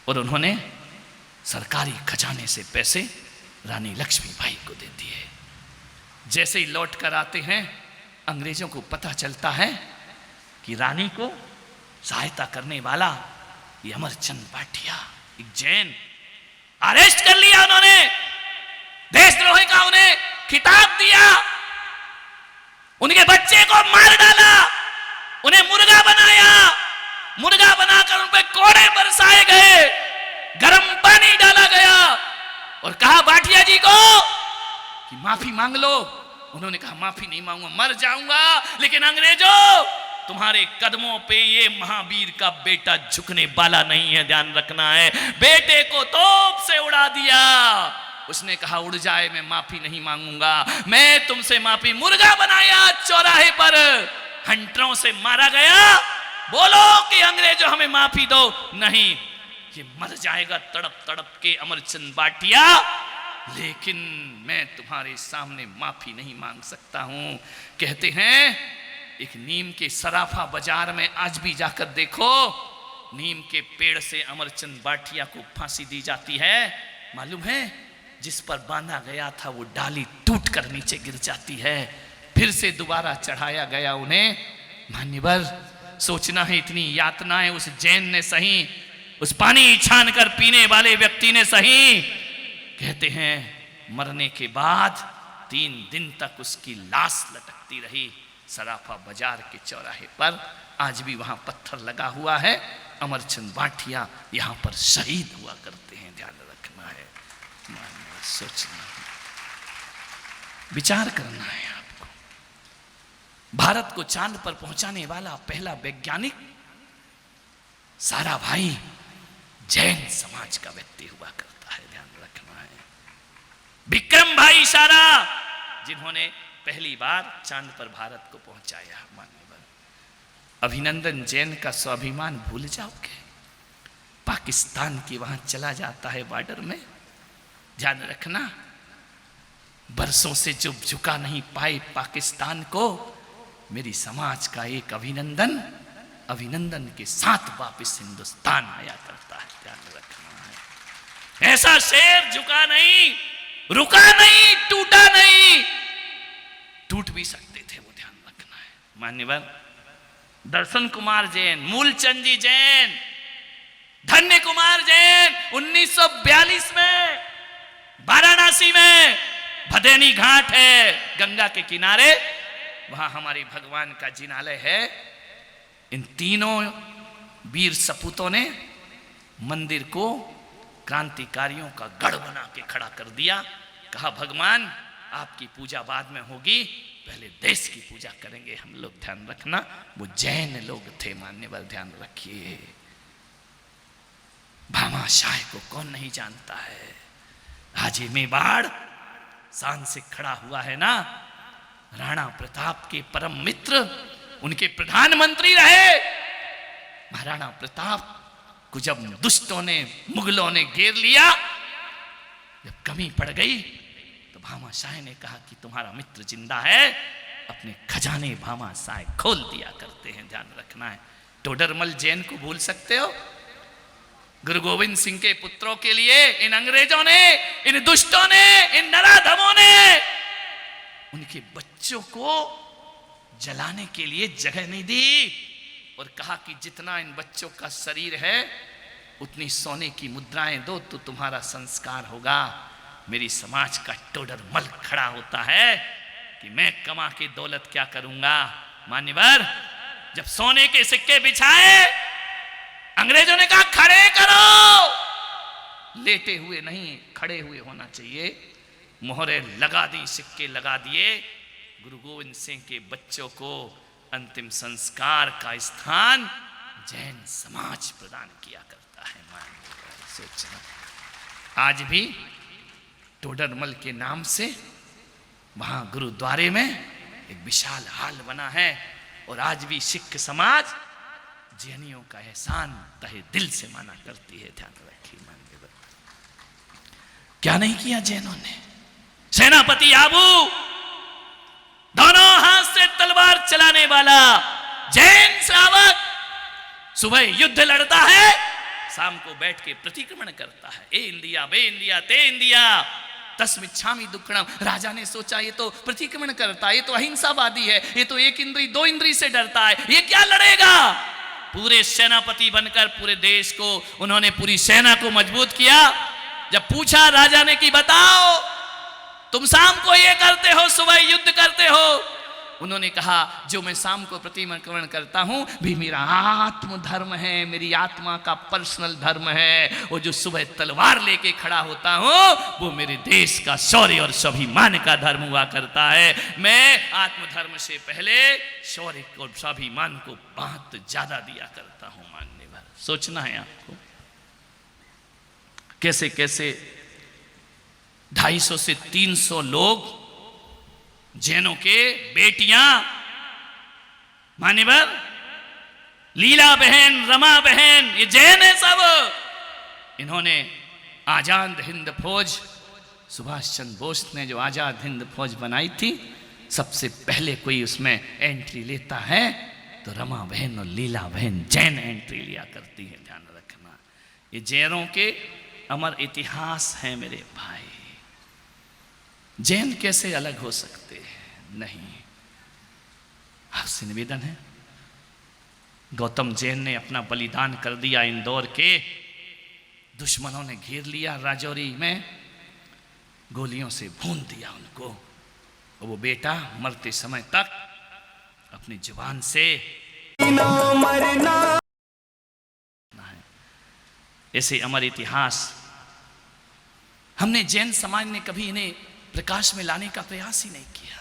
और उन्होंने सरकारी खजाने से पैसे रानी लक्ष्मीबाई को दे दिए। जैसे ही लौट कर आते हैं, अंग्रेजों को पता चलता है कि रानी को सहायता करने वाला ये अमरचंद बाठिया एक जैन, अरेस्ट कर लिया उन्होंने, देशद्रोही का उन्हें खिताब दिया, उनके बच्चे को मार डाला, उन्हें मुर्गा बनाया, मुर्गा बनाकर उन पर कोड़े बरसाए गए, गर्म पानी डाला गया और कहा बाठिया जी को कि माफी मांग लो। उन्होंने कहा माफी नहीं मांगूंगा, मर जाऊंगा, लेकिन अंग्रेजों तुम्हारे कदमों पे ये महावीर का बेटा झुकने वाला नहीं है, ध्यान रखना है। बेटे को तोप से उड़ा दिया, उसने कहा उड़ जाए, मैं माफी नहीं मांगूंगा, मैं तुमसे माफी। मुर्गा बनाया चौराहे पर, हंटरों से मारा गया, बोलो कि अंग्रेजों हमें माफी दो। नहीं, ये मर जाएगा तड़प तड़प के अमरचंद भाटिया, लेकिन मैं तुम्हारे सामने माफी नहीं मांग सकता हूं। कहते हैं एक नीम के सराफा बाजार में आज भी जाकर देखो, नीम के पेड़ से अमरचंद भाटिया को फांसी दी जाती है। मालूम है, जिस पर बांधा गया था वो डाली टूटकर नीचे गिर जाती है, फिर से दोबारा चढ़ाया गया उन्हें। मान्यवर, सोचना है इतनी यातनाएं उस जैन ने सही, उस पानी छान कर पीने वाले व्यक्ति ने सही। कहते हैं मरने के बाद 3 दिन तक उसकी लाश लटकती रही सराफा बाजार के चौराहे पर। आज भी वहां पत्थर लगा हुआ है। अमरचंद भाटिया यहां पर शहीद हुआ करते हैं, ध्यान रखना है, सोचना है, विचार करना है आपको। भारत को चांद पर पहुंचाने वाला पहला वैज्ञानिक साराभाई जैन समाज का व्यक्ति हुआ करता है, ध्यान रखना है। विक्रम भाई सारा, जिन्होंने पहली बार चांद पर भारत को पहुंचाया। मान्यवर, अभिनंदन जैन का स्वाभिमान भूल जाओगे? पाकिस्तान की वहां चला जाता है बॉर्डर में, ध्यान रखना। बरसों से जो झुका नहीं पाए पाकिस्तान को, मेरी समाज का एक अभिनंदन, अभिनंदन के साथ वापस हिंदुस्तान आया करता है, ध्यान रखना है। ऐसा शेर झुका नहीं, रुका नहीं, टूटा नहीं, टूट भी सकते थे वो, ध्यान रखना है। मान्यवर, दर्शन कुमार जैन, मूलचंद जी जैन, धन्य कुमार जैन 1942 में वाराणसी में भदेनी घाट है, गंगा के किनारे, वहां हमारे भगवान का जिनालय है। इन तीनों वीर सपूतों ने मंदिर को क्रांतिकारियों का गढ़ बना के खड़ा कर दिया। कहा भगवान आपकी पूजा बाद में होगी, पहले देश की पूजा करेंगे हम लोग, ध्यान रखना। वो जैन लोग थे, मान्यवर, ध्यान रखिए। भामाशाह को कौन नहीं जानता है? आज ये मेवाड़ शान से खड़ा हुआ है ना। राणा प्रताप के परम मित्र, उनके प्रधानमंत्री रहे। महाराणा प्रताप को जब दुष्टों ने, मुगलों ने घेर लिया, जब कमी पड़ गई, तो भामाशाह ने कहा कि तुम्हारा मित्र जिंदा है, अपने खजाने भामाशाह खोल दिया करते हैं, ध्यान रखना है। टोडरमल जैन को भूल सकते हो? गुरु गोविंद सिंह के पुत्रों के लिए इन अंग्रेजों ने, इन दुष्टों ने, इन नराधमों ने उनके बच्चों को जलाने के लिए जगह नहीं दी, और कहा कि जितना इन बच्चों का शरीर है उतनी सोने की मुद्राएं दो तो तुम्हारा संस्कार होगा। मेरी समाज का टोडरमल खड़ा होता है कि मैं कमा के दौलत क्या करूंगा। मान्यवर, जब सोने के सिक्के बिछाए, अंग्रेजों ने कहा खड़े करो, लेटे हुए नहीं, खड़े हुए होना चाहिए। मोहरे लगा दी, सिक्के लगा दिए। गुरु गोविंद सिंह के बच्चों को अंतिम संस्कार का स्थान जैन समाज प्रदान किया करता है। सोचना, आज भी टोडरमल के नाम से वहां गुरुद्वारे में एक विशाल हाल बना है, और आज भी सिख समाज जैनियों का एहसान तहे दिल से माना करती है, ध्यान रखिए। मान्यवर, क्या नहीं किया जैनों ने? सेनापति आबू, दोनों हाथ से तलवार चलाने वाला जैन श्रावक, सुबह युद्ध लड़ता है, शाम को बैठ के प्रतिक्रमण करता है। ए इंदिया, बे इंदिया, ते इंदिया, तस्मिच्छामि दुक्कड़म। राजा ने सोचा ये तो प्रतिक्रमण करता है, ये तो अहिंसावादी है, ये तो एक इंद्री दो इंद्री से डरता है, ये क्या लड़ेगा? पूरे सेनापति बनकर पूरे देश को उन्होंने, पूरी सेना को मजबूत किया। जब पूछा राजा ने कि बताओ तुम शाम को ये करते हो, सुबह युद्ध करते हो, उन्होंने कहा जो मैं शाम को प्रतिक्रमण करता हूं भी मेरा आत्म धर्म है, मेरी आत्मा का पर्सनल धर्म है। और जो सुबह तलवार लेके खड़ा होता हूं वो मेरे देश का शौर्य और स्वाभिमान का धर्म हुआ करता है। मैं आत्म धर्म से पहले शौर्य और स्वाभिमान को बहुत ज्यादा दिया करता हूं। मान्यवर, सोचना है आपको कैसे कैसे 250 से 300 लोग जैनों के बेटियां, मान्यवर लीला बहन, रमा बहन, ये जैन है सब। इन्होंने आजाद हिंद फौज, सुभाष चंद्र बोस ने जो आजाद हिंद फौज बनाई थी, सबसे पहले कोई उसमें एंट्री लेता है तो रमा बहन और लीला बहन जैन एंट्री लिया करती है। ध्यान रखना, ये जैनों के अमर इतिहास हैं मेरे भाई। जैन कैसे अलग हो सकते हैं? नहीं। आपसे निवेदन है, गौतम जैन ने अपना बलिदान कर दिया। इंदौर के दुश्मनों ने घेर लिया, राजौरी में गोलियों से भून दिया उनको, और वो बेटा मरते समय तक अपनी जुबान से मरना। ऐसे अमर इतिहास हमने जैन समाज ने कभी इन्हें प्रकाश में लाने का प्रयास ही नहीं किया।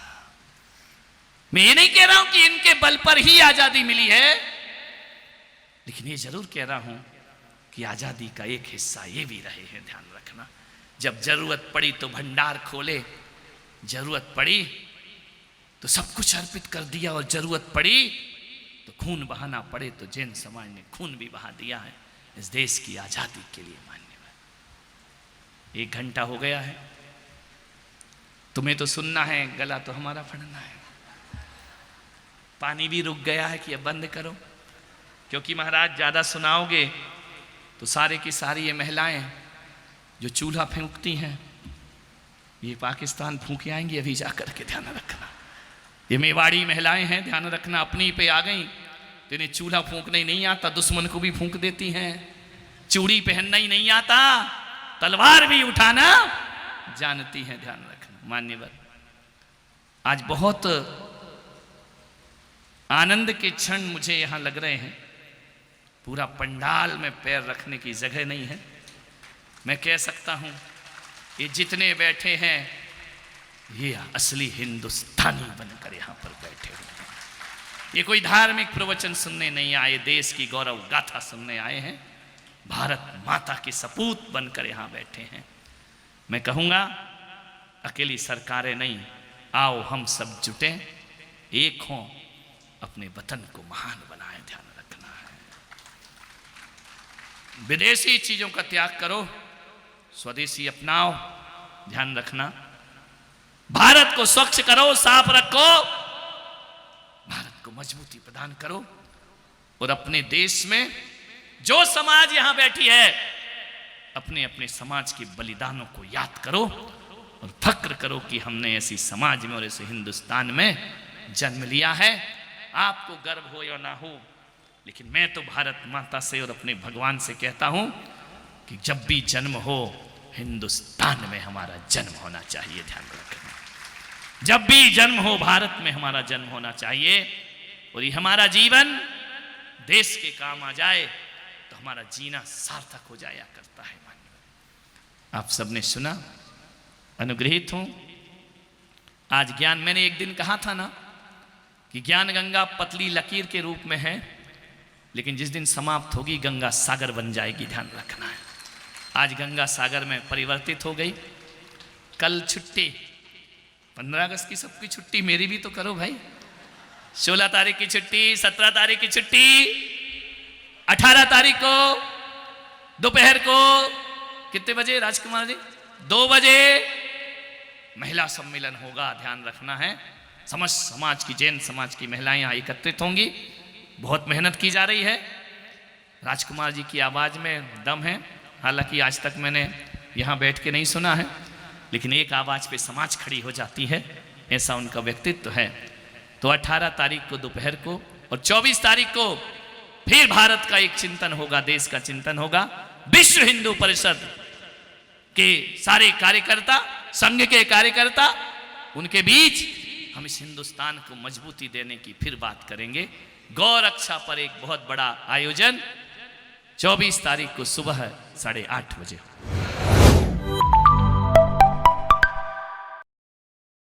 मैं ये नहीं कह रहा हूं कि इनके बल पर ही आजादी मिली है, लेकिन ये जरूर कह रहा हूं कि आजादी का एक हिस्सा ये भी रहे हैं। ध्यान रखना, जब जरूरत पड़ी तो भंडार खोले, जरूरत पड़ी तो सब कुछ अर्पित कर दिया, और जरूरत पड़ी तो खून बहाना पड़े तो जैन समाज ने खून भी बहा दिया है इस देश की आजादी के लिए। मान्यवर 1 घंटा हो गया है, तुम्हें तो सुनना है, गला तो हमारा फड़ना है। पानी भी रुक गया है कि अब बंद करो, क्योंकि महाराज ज्यादा सुनाओगे तो सारे की सारी ये महिलाएं जो चूल्हा फूंकती हैं, ये पाकिस्तान फूंके आएंगी अभी जाकर के। ध्यान रखना, ये मेवाड़ी महिलाएं हैं, ध्यान रखना, अपनी पे आ गई तो इन्हें चूल्हा फूंकना ही नहीं आता, दुश्मन को भी फूंक देती हैं। चूड़ी पहनना ही नहीं आता, तलवार भी उठाना जानती हैं। ध्यान रखना मान्यवर, आज बहुत आनंद के क्षण मुझे यहां लग रहे हैं। पूरा पंडाल में पैर रखने की जगह नहीं है। मैं कह सकता हूं ये जितने बैठे हैं ये असली हिंदुस्तानी बनकर यहां पर बैठे हुए हैं। ये कोई धार्मिक प्रवचन सुनने नहीं आए, देश की गौरव गाथा सुनने आए हैं। भारत माता के सपूत बनकर यहां बैठे हैं। मैं कहूंगा अकेली सरकारें नहीं, आओ हम सब जुटे, एक हों, अपने वतन को महान बनाए। ध्यान रखना है, विदेशी चीजों का त्याग करो, स्वदेशी अपनाओ। ध्यान रखना, भारत को स्वच्छ करो, साफ रखो, भारत को मजबूती प्रदान करो, और अपने देश में जो समाज यहां बैठी है अपने अपने समाज के बलिदानों को याद करो और फक्र करो कि हमने ऐसी समाज में और ऐसे हिंदुस्तान में जन्म लिया है। आपको गर्व हो या ना हो, लेकिन मैं तो भारत माता से और अपने भगवान से कहता हूं कि जब भी जन्म हो हिंदुस्तान में हमारा जन्म होना चाहिए। ध्यान रखना, जब भी जन्म हो भारत में हमारा जन्म होना चाहिए, और ये हमारा जीवन देश के काम आ जाए तो हमारा जीना सार्थक हो जाया करता है। आप सबने सुना, अनुग्रहित हूं। आज ज्ञान, मैंने एक दिन कहा था ना कि ज्ञान गंगा पतली लकीर के रूप में है, लेकिन जिस दिन समाप्त होगी गंगा सागर बन जाएगी। ध्यान रखना है, आज गंगा सागर में परिवर्तित हो गई। कल छुट्टी, 15 अगस्त की सबकी छुट्टी, मेरी भी तो करो भाई। 16 तारीख की छुट्टी, 17 तारीख की छुट्टी, 18 तारीख को दोपहर को कितने बजे राजकुमार जी? 2 बजे महिला सम्मेलन होगा। ध्यान रखना है, समस्त समाज की, जैन समाज की महिलाएं यहाँ एकत्रित होंगी। बहुत मेहनत की जा रही है। राजकुमार जी की आवाज़ में दम है, हालांकि आज तक मैंने यहाँ बैठ के नहीं सुना है, लेकिन एक आवाज़ पे समाज खड़ी हो जाती है, ऐसा उनका व्यक्तित्व है। तो 18 तारीख को दोपहर को और 24 तारीख को फिर भारत का एक चिंतन होगा, देश का चिंतन होगा। विश्व हिंदू परिषद के सारे कार्यकर्ता, संघ के कार्यकर्ता, उनके बीच हम इस हिंदुस्तान को मजबूती देने की फिर बात करेंगे। गौ रक्षा पर एक बहुत बड़ा आयोजन 24 तारीख को सुबह 8:30 बजे।